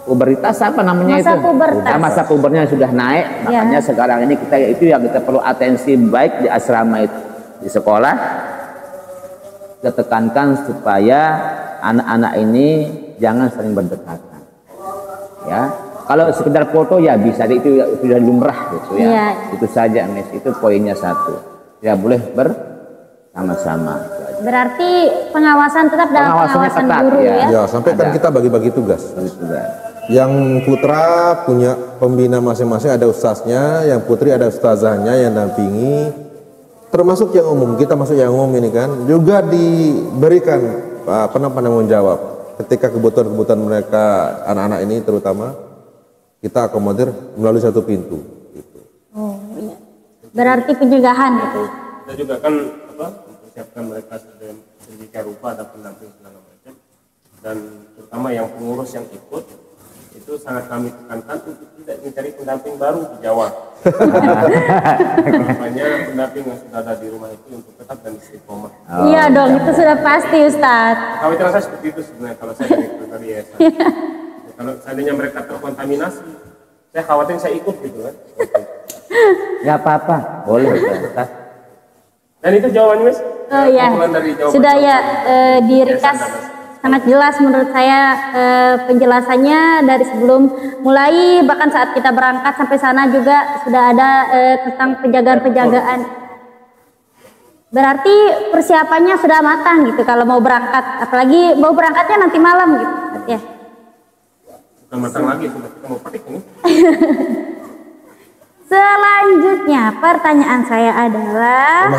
Speaker 3: pubertas apa namanya,
Speaker 1: masa
Speaker 3: itu
Speaker 1: pubertas.
Speaker 3: nah, masa pubernya sudah naik, makanya sekarang ini kita itu yang kita perlu atensi baik di asrama itu, di sekolah kita tekankan supaya anak-anak ini jangan saling berdekatan ya. Kalau sekedar foto ya bisa, itu sudah lumrah gitu ya. Itu saja Miss, itu poinnya satu, tidak boleh bersama-sama.
Speaker 1: Berarti pengawasan tetap dalam pengawasan
Speaker 3: ketat,
Speaker 1: guru ya.
Speaker 5: Ya, sampai kan kita bagi-bagi tugas. Yang putra punya pembina masing-masing, ada ustaznya, yang putri ada ustazahnya yang dampingi. Termasuk yang umum, kita masuk yang umum ini kan juga diberikan penanggung jawab ketika kebutuhan-kebutuhan mereka, anak-anak ini terutama kita akomodir melalui satu pintu gitu.
Speaker 1: Oh iya, berarti pencegahan gitu.
Speaker 4: Kita juga kan mempersiapkan mereka sedemikian rupa, ada pendamping segala macam, dan terutama yang pengurus yang ikut itu sangat kami tekankan untuk tidak mencari pendamping baru di Jawa. Makanya pendamping yang sudah ada di rumah itu untuk tetap dan istiqomah.
Speaker 1: Iya dong, itu sudah pasti Ustadz.
Speaker 4: Khawatiran saya seperti itu sebenarnya kalau saya dari yayasan. Kalau seandainya mereka terkontaminasi, saya khawatir saya ikut gitu kan.
Speaker 3: Nggak apa-apa, boleh Ustaz.
Speaker 4: Dan itu jawabannya Mas.
Speaker 1: Oh iya, sudah ya di Rikas sangat jelas menurut saya penjelasannya dari sebelum mulai, bahkan saat kita berangkat sampai sana juga sudah ada tentang penjagaan-penjagaan. Berarti persiapannya sudah matang gitu kalau mau berangkat, apalagi mau berangkatnya nanti malam gitu ya.
Speaker 4: Bukan matang lagi, sudah kita mau petik ini.
Speaker 1: Selanjutnya pertanyaan saya adalah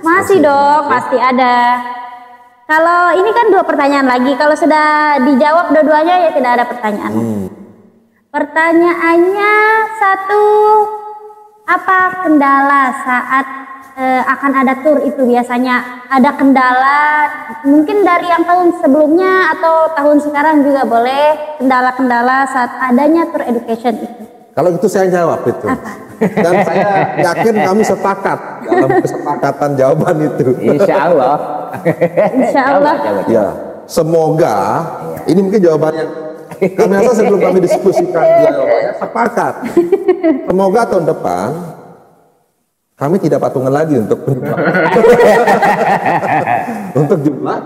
Speaker 1: masih dong, pasti ada. Kalau ini kan 2 pertanyaan lagi, kalau sudah dijawab dua-duanya ya tidak ada pertanyaan. Pertanyaannya 1, apa kendala saat akan ada tur itu? Biasanya ada kendala mungkin dari yang tahun sebelumnya atau tahun sekarang juga boleh, kendala-kendala saat adanya tour education itu.
Speaker 5: Kalau itu saya jawab itu.
Speaker 1: Apa?
Speaker 5: Dan saya yakin kami sepakat dalam kesepakatan jawaban itu.
Speaker 3: Insya Allah.
Speaker 1: Insya Allah.
Speaker 5: Ya, semoga ini mungkin jawabannya. Kami rasa sebelum kami diskusikan jawabannya sepakat. Semoga tahun depan kami tidak patungan lagi untuk untuk jumlah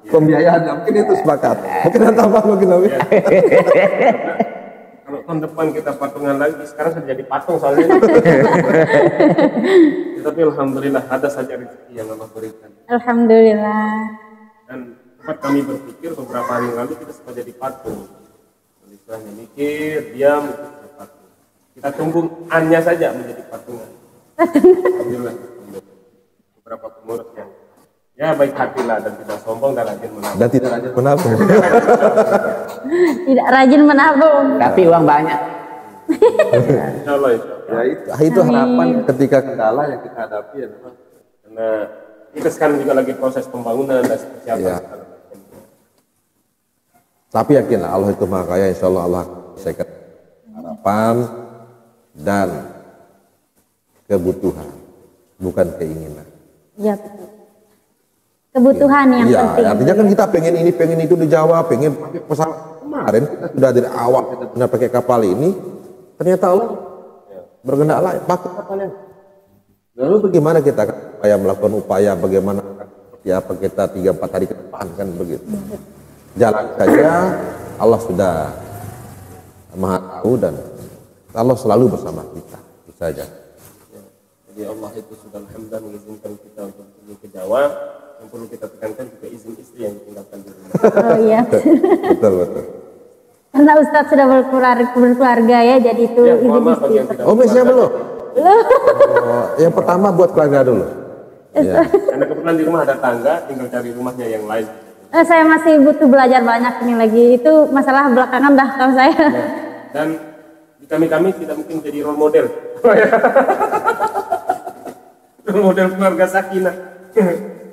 Speaker 5: pembiayaan. Mungkin itu sepakat. Mungkin yang tambah mungkin lebih.
Speaker 4: Kalau tahun depan kita patungan lagi, sekarang sudah jadi patung soalnya. Tapi alhamdulillah ada saja rezeki yang Allah berikan.
Speaker 1: Alhamdulillah.
Speaker 4: Dan tempat kami berpikir beberapa hari yang lalu kita sempat jadi patung. Istilahnya mikir, diam, jadi patung. Kita tunggu annya saja menjadi patungan. Alhamdulillah. Beberapa pengurus yang ya baik hatilah dan tidak sombong dan rajin menabung.
Speaker 5: Dan tidak rajin menabung.
Speaker 1: Tidak rajin menabung.
Speaker 3: Tapi uang banyak.
Speaker 4: Insya Allah.
Speaker 5: Ya itu harapan ketika kendala yang kita hadapi ya memang.
Speaker 4: Karena kita sekarang juga lagi proses pembangunan dan persiapan.
Speaker 5: Ya. Tapi yakinlah Allah itu Maha Kaya, insya Allah Allah selesaikan harapan dan kebutuhan, bukan keinginan.
Speaker 1: Ya betul. Kebutuhan yang penting.
Speaker 5: Artinya kan kita pengen ini, pengen itu dijawab, pengen pakai pesawat. Kemarin kita sudah dari awal kita pernah pakai kapal ini, ternyata Allah berkehendak lain, pakai kapal yang. Lalu bagaimana kita melakukan upaya bagaimana ya apa kita 3-4 hari ke depan kan begitu. Jalan saja, Allah sudah Maha tahu dan Allah selalu bersama kita. Itu saja.
Speaker 4: Jadi Allah itu sudah alhamdulillah mengizinkan kita untuk pergi ke Jawa. Yang perlu kita tekankan juga izin istri yang ditinggalkan di rumah.
Speaker 1: Oh iya.
Speaker 5: Betul.
Speaker 1: Karena Ustadz sudah berkeluarga ya, jadi itu
Speaker 4: Ya,
Speaker 1: izin
Speaker 4: bagi
Speaker 1: istri.
Speaker 4: yang tidak
Speaker 5: Oh, mesnya belum?
Speaker 1: Belum.
Speaker 5: Oh, yang pertama buat keluarga dulu. Ya.
Speaker 4: Karena kebetulan di rumah ada tangga, tinggal cari rumahnya yang lain.
Speaker 1: Saya masih butuh belajar banyak ini lagi. Itu masalah belakangan dah kalau saya.
Speaker 4: Ya. Dan di kami tidak mungkin jadi role model. Role model keluarga sakinah.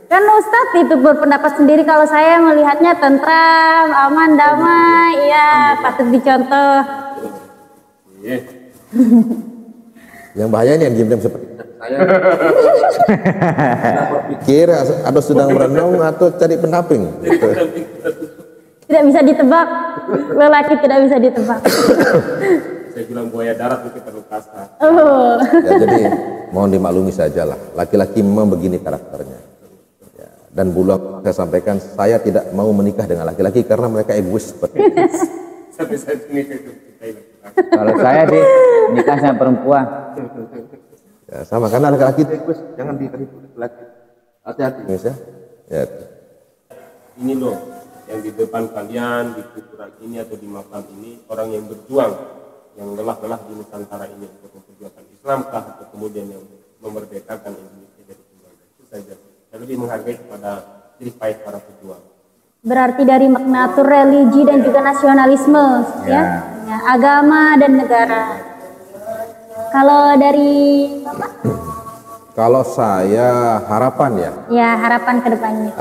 Speaker 1: Kan Ustadz itu berpendapat sendiri, kalau saya melihatnya tentram, aman, damai, ya patut dicontoh.
Speaker 4: Iya.
Speaker 5: Yang bahaya ini yang diam-diam seperti saya. Sedang berpikir atau sedang merenung atau cari pendamping. Gitu.
Speaker 1: Tidak bisa ditebak, lelaki tidak bisa ditebak.
Speaker 4: Saya bilang buaya darat mungkin terlalu kasar.
Speaker 1: Oh.
Speaker 5: Ya, jadi mohon dimaklumi saja lah. Laki-laki memang begini karakternya. Ya, dan bulan saya sampaikan, saya tidak mau menikah dengan laki-laki karena mereka egois seperti itu.
Speaker 4: Sampai saat ini saya mencintai laki-laki.
Speaker 3: Kalau saya sih nikah sama perempuan.
Speaker 5: Ya, sama karena laki-laki itu egois, jangan dikasih laki. Hati-hati Mas ya. Ya.
Speaker 4: Ini loh yang di depan kalian di kuburan ini atau di makam ini, orang yang berjuang, yang lelah-lelah di Nusantara ini untuk memperjuangkan Islam kah, atau kemudian yang memerdekakan Indonesia dari penjajah. Itu saja. Saya lebih menghargai kepada jerih payah para pejuang.
Speaker 1: Berarti dari makna atur religi dan juga nasionalisme, ya. Ya, agama dan negara. Kalau dari Bapak?
Speaker 5: Kalau saya harapan ya.
Speaker 1: Ya, harapan ke depannya.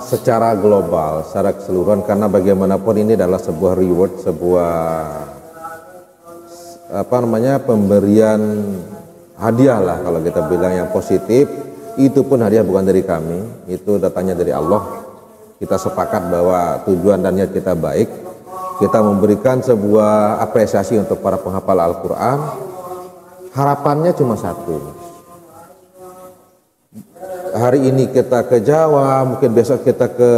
Speaker 5: Secara global, secara keseluruhan, karena bagaimanapun ini adalah sebuah reward, sebuah pemberian hadiah lah kalau kita bilang yang positif. Itu pun hadiah bukan dari kami, itu datangnya dari Allah. Kita sepakat bahwa tujuan dan niat kita baik. Kita memberikan sebuah apresiasi untuk para penghafal Al-Quran. Harapannya cuma satu. Hari ini kita ke Jawa, mungkin besok kita ke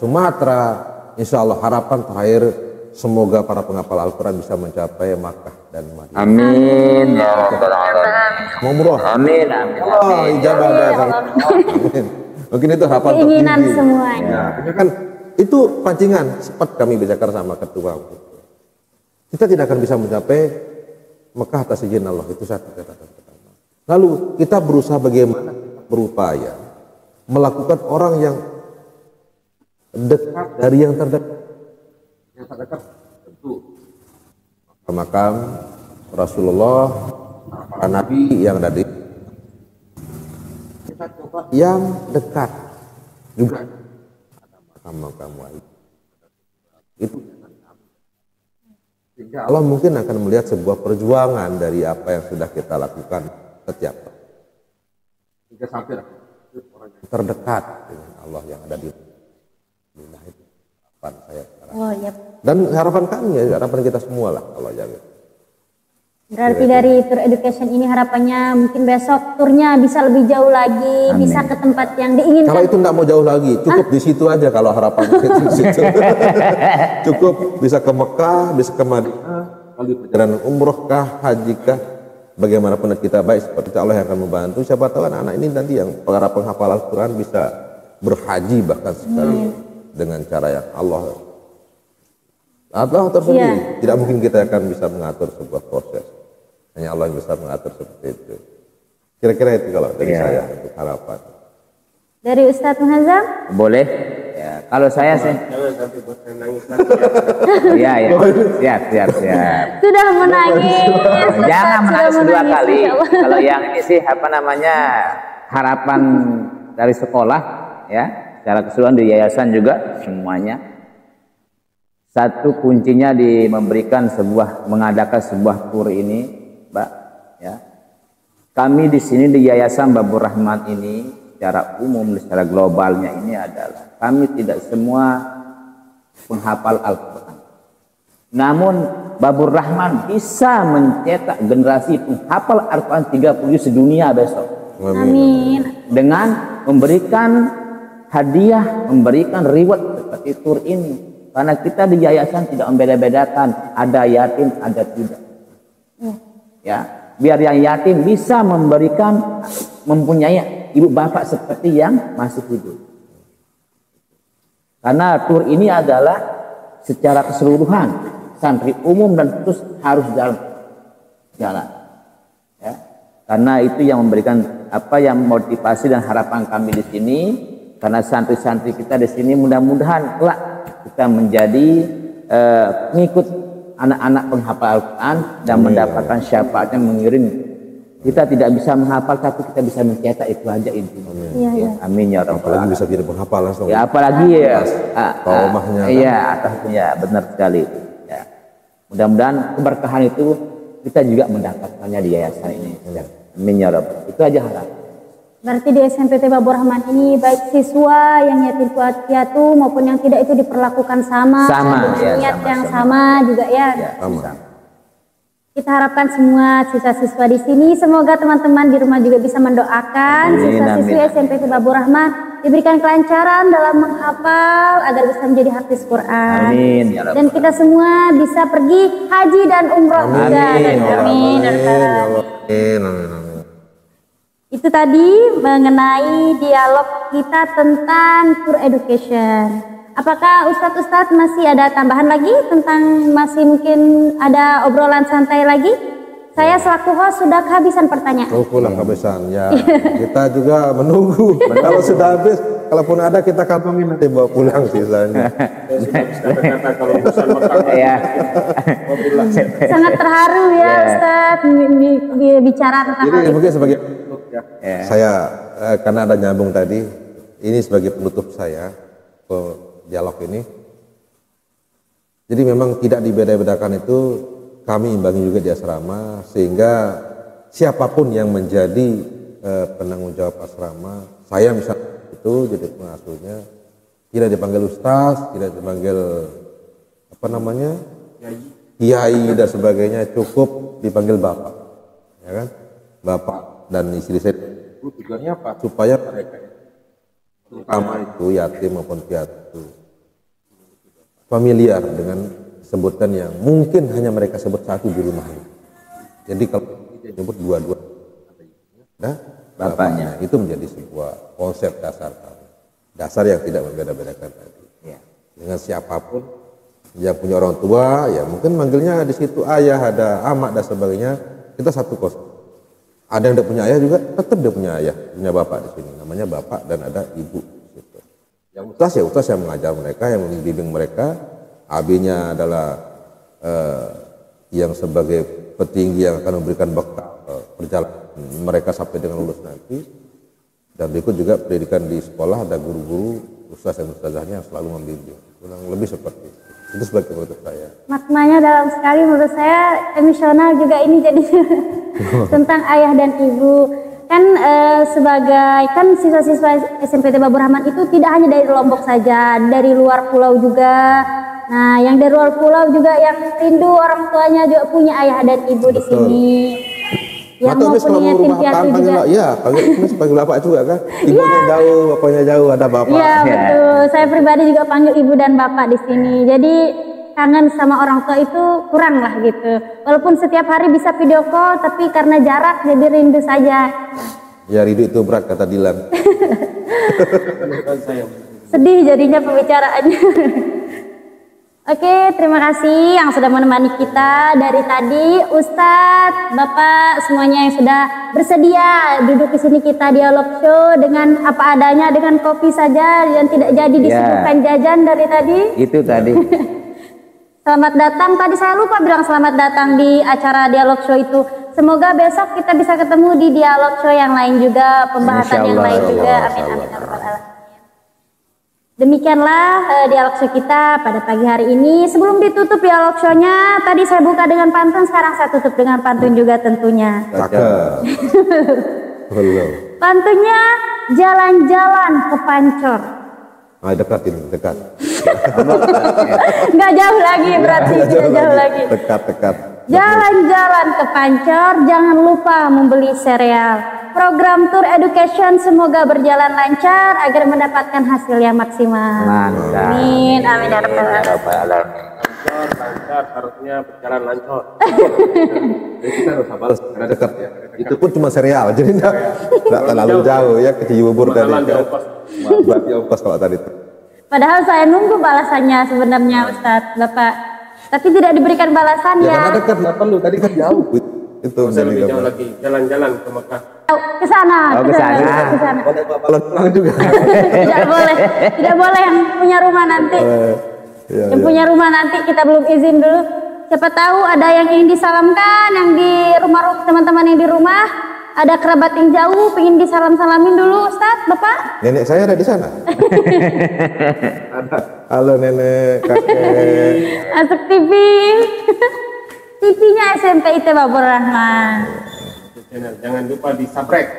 Speaker 5: Sumatera. Insya Allah harapan terakhir semoga para penghafal Al-Quran bisa mencapai Makkah dan Madinah.
Speaker 3: Amin ya rabbal alamin.
Speaker 5: Umroh.
Speaker 3: Amin amin.
Speaker 5: Oh, ijabah datang. Amin. Mungkin itu harapan
Speaker 1: Keinginan
Speaker 5: tertinggi.
Speaker 1: semuanya.
Speaker 5: Ya, kan itu pancingan. Sempat kami bicara sama ketua. Kita tidak akan bisa mencapai Mekah atas izin Allah. Itu satu catatan pertama. Lalu kita berusaha bagaimana kita berupaya melakukan orang yang dekat dari yang terdekat. Yang terdekat tentu makam Rasulullah, para nabi yang ada di kita coba yang dekat juga ada makam-makam wali. Itu sehingga Allah mungkin akan melihat sebuah perjuangan dari apa yang sudah kita lakukan setiap tahun. Hingga sampai orang yang terdekat dengan Allah yang ada di dunia itu. Harapan saya sekarang.
Speaker 1: Oh, iya.
Speaker 5: Dan harapan kami ya, harapan kita semua lah kalau jaga.
Speaker 1: Berarti dari tour education ini harapannya mungkin besok turnya bisa lebih jauh lagi,
Speaker 3: Amin.
Speaker 1: bisa ke tempat yang diinginkan.
Speaker 5: Kalau itu enggak mau jauh lagi, cukup di situ aja kalau harapan itu di situ. Cukup bisa ke Mekah, bisa ke Madinah, kalau perjalanan umroh kah, haji kah, bagaimanapun kita baik seperti Allah yang akan membantu. Siapa tahu anak-anak ini nanti yang para penghafal Al-Quran bisa berhaji bahkan sekali dengan cara yang Allah tersendiri. Tidak mungkin kita akan bisa mengatur sebuah proses. Hanya Allah yang bisa mengatur seperti itu. Kira-kira itu kalau dari saya untuk harapan.
Speaker 1: Dari Ustadz Muhazzam?
Speaker 3: Boleh. Ya, kalau saya sih.
Speaker 4: Jangan sampai buat saya nangis
Speaker 3: Ya ya. Siap.
Speaker 1: Sudah menangis.
Speaker 3: Jangan
Speaker 1: Ustadz
Speaker 3: menangis
Speaker 1: sudah
Speaker 3: dua
Speaker 1: menangis,
Speaker 3: kali.
Speaker 1: Insya Allah.
Speaker 3: Kalau yang ini sih harapan dari sekolah ya, secara keseluruhan di yayasan juga semuanya. Satu kuncinya mengadakan sebuah tur ini, Mbak, ya. Kami di sini di Yayasan Babur Rahman ini secara umum, secara globalnya ini adalah kami tidak semua penghafal Al-Quran. Namun Babur Rahman bisa mencetak generasi penghafal Al-Quran 30 sedunia besok.
Speaker 1: Amin.
Speaker 3: Dengan memberikan hadiah, memberikan reward seperti tur ini. Karena kita di yayasan tidak membeda-bedakan ada yatim, ada tidak. Ya, biar yang yatim bisa mempunyai ibu bapak seperti yang masih hidup. Karena tur ini adalah secara keseluruhan santri umum dan khusus harus jalan. Ya. Karena itu yang memberikan yang motivasi dan harapan kami di sini. Karena santri-santri kita di sini mudah-mudahan kelak kita menjadi pengikut anak-anak penghafal Al-Quran dan mendapatkan syafaatnya mengiring Kita tidak bisa menghafal, tapi kita bisa mencetak, itu aja intinya.
Speaker 1: Iya, iya.
Speaker 3: Amin ya rabbal
Speaker 5: Apalagi
Speaker 3: alamin.
Speaker 5: bisa jadi penghafal langsung.
Speaker 3: Ya apalagi ya
Speaker 5: Tomahnya kan.
Speaker 3: iya atasnya benar sekali ya. Mudah-mudahan keberkahan itu kita juga mendapatkannya di yayasan ini ya. Amin ya rabbal. Itu aja harap.
Speaker 1: Berarti di SMPT Babur Rahman ini baik siswa yang yatim piatu maupun yang tidak itu diperlakukan sama dengan
Speaker 3: ya,
Speaker 1: niat
Speaker 3: sama,
Speaker 1: yang
Speaker 3: sama.
Speaker 1: sama juga ya.
Speaker 5: Sama.
Speaker 1: Kita harapkan semua siswa-siswa di sini semoga teman-teman di rumah juga bisa mendoakan
Speaker 3: Amin,
Speaker 1: siswa-siswi
Speaker 3: amin.
Speaker 1: SMPT Babur Rahman diberikan kelancaran dalam menghafal agar bisa menjadi hafiz Quran.
Speaker 3: Amin ya rabbal.
Speaker 1: Dan kita semua bisa pergi haji dan umroh juga. Dan
Speaker 5: ya Allah.
Speaker 1: amin. Dan
Speaker 5: Amin, ya Allah. Amin, amin, amin.
Speaker 1: itu tadi mengenai dialog kita tentang tour education. Apakah Ustadz masih ada tambahan lagi tentang masih mungkin ada obrolan santai lagi? Saya selaku host sudah kehabisan pertanyaan.
Speaker 5: Oh, pulang kehabisan ya. Kita juga menunggu. Kalau sudah habis, kalaupun ada kita kantongin nanti bawa pulang sisanya.
Speaker 4: Saya sudah bisa berkata kalau urusan makan
Speaker 3: Ya.
Speaker 1: Sangat terharu ya Ustadz bicara tentang
Speaker 5: Jadi
Speaker 1: hal itu.
Speaker 5: mungkin sebagai
Speaker 3: Ya.
Speaker 5: saya karena ada nyambung tadi, ini sebagai penutup saya ke dialog ini. Jadi memang tidak dibeda-bedakan itu, kami imbangi juga di asrama sehingga siapapun yang menjadi penanggung jawab asrama, saya misalnya itu jadi pengasuhnya, tidak dipanggil ustaz, tidak dipanggil apa namanya kiai dan sebagainya, cukup dipanggil bapak, ya kan, bapak dan istri saya.
Speaker 2: Tujuannya apa?
Speaker 5: Supaya mereka terutama itu yatim maupun piatu familiar dengan sebutan yang mungkin hanya mereka sebut satu di rumahnya. Jadi kalau kita nyebut dua-dua, nah, bapaknya itu menjadi sebuah konsep dasar yang tidak membeda-bedakan tadi.
Speaker 3: Ya.
Speaker 5: Dengan siapapun yang punya orang tua, ya mungkin manggilnya di situ ayah, ada amak dan sebagainya. Kita satu konsep. Ada yang tidak punya ayah juga, tetap dia punya ayah, punya bapak di sini. Namanya bapak dan ada ibu. Gitu. Yang ustaz yang mengajar mereka, yang membimbing mereka. AB-nya adalah yang sebagai petinggi yang akan memberikan bekal perjalanan mereka sampai dengan lulus nanti. Dan berikut juga pendidikan di sekolah, ada guru-guru, ustaz dan ustazahnya yang selalu membimbing. Kurang lebih seperti itu. Itu sebagai menurut saya.
Speaker 1: Maknanya dalam sekali menurut saya, emosional juga ini jadi tentang ayah dan ibu. Kan sebagai kan siswa-siswa SMPT Babur Rahman itu tidak hanya dari Lombok saja, dari luar pulau juga. Nah, yang dari luar pulau juga yang rindu orang tuanya juga punya ayah dan ibu di sini. Yang
Speaker 5: Atau
Speaker 1: mau
Speaker 5: mis kalau
Speaker 1: punya
Speaker 5: mau
Speaker 1: yatim
Speaker 5: rumah
Speaker 1: piatu
Speaker 5: apaan panggil
Speaker 1: juga.
Speaker 5: ya, panggil bapak juga kan. Ibunya jauh, bapaknya jauh, ada bapak.
Speaker 1: Iya betul. Saya pribadi juga panggil ibu dan bapak di sini. Jadi kangen sama orang tua itu kurang lah gitu. Walaupun setiap hari bisa video call, tapi karena jarak jadi rindu saja.
Speaker 5: Ya rindu itu berat kata Dilan.
Speaker 1: Sedih jadinya pembicaraannya. Oke, terima kasih yang sudah menemani kita dari tadi, Ustadz, Bapak, semuanya yang sudah bersedia duduk di sini kita dialog show dengan apa adanya, dengan kopi saja yang tidak jadi disuguhkan jajan dari tadi.
Speaker 3: Itu tadi.
Speaker 1: Selamat datang, tadi saya lupa bilang selamat datang di acara dialog show itu. Semoga besok kita bisa ketemu di dialog show yang lain juga, pembahasan yang lain juga. Amin, amin, amin. Demikianlah dialog show kita pada pagi hari ini. Sebelum ditutup dialog show-nya, tadi saya buka dengan pantun, sekarang saya tutup dengan pantun juga tentunya.
Speaker 5: Cakep. Belum.
Speaker 1: Pantunnya jalan-jalan ke Pancor.
Speaker 5: Ah, dekat ini, dekat.
Speaker 1: Nggak jauh lagi berarti, tidak jauh lagi.
Speaker 5: Dekat.
Speaker 1: Jalan-jalan ke Pancor, jangan lupa membeli sereal. Program Tour Education semoga berjalan lancar agar mendapatkan hasil yang maksimal.
Speaker 3: Mantap.
Speaker 1: Amin, amin ya rabbal alamin.
Speaker 3: Rabbal alamin.
Speaker 4: lancar, harusnya berjalan lancar.
Speaker 5: Jadi kita harus sabar karena dekat ya. Itu pun cuma serial, jadi enggak terlalu jauh ya ke Cibubur tadi.
Speaker 4: Mahalan di ongkos.
Speaker 5: Buat di ongkos kalau tadi itu.
Speaker 1: Padahal saya nunggu balasannya sebenarnya Ustadz, Bapak. Tapi tidak diberikan
Speaker 5: Ya
Speaker 1: balasannya.
Speaker 5: karena dekat nggak perlu, tadi kan jauh. Itu
Speaker 4: Saya lebih
Speaker 5: menjadi
Speaker 4: jauh
Speaker 5: gambar.
Speaker 4: lagi, jalan-jalan ke Mekah.
Speaker 1: Ke sana,
Speaker 3: Oh,
Speaker 1: ke
Speaker 3: ke
Speaker 1: sana,
Speaker 3: sana.
Speaker 1: ke sana.
Speaker 5: Boleh bawa balon pulang juga.
Speaker 1: Tidak boleh, tidak boleh yang punya rumah nanti.
Speaker 5: Iya,
Speaker 1: Yang punya rumah nanti kita belum izin dulu. Siapa tahu ada yang ingin disalamkan, yang di rumah teman-teman yang di rumah ada kerabat yang jauh, pengen disalam-salamin dulu Ustadz, Bapak?
Speaker 5: Nenek saya ada di sana. Halo nenek, kakek.
Speaker 1: Masuk TV. TV-nya SMP IT Babur Rahman.
Speaker 4: Channel. Jangan lupa di
Speaker 1: Subscribe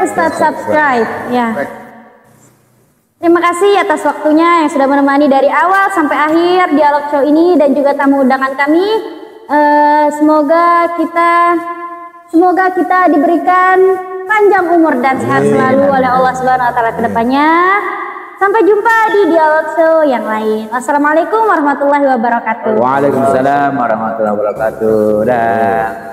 Speaker 1: Ustadz, subscribe. Ya. Terima kasih atas waktunya yang sudah menemani dari awal sampai akhir dialog show ini dan juga tamu undangan kami. Semoga kita diberikan panjang umur dan sehat selalu oleh Allah Subhanahu wa taala ke depannya. Sampai jumpa di dialog show yang lain. Wassalamualaikum warahmatullahi wabarakatuh.
Speaker 3: Waalaikumsalam warahmatullahi wabarakatuh. Dah.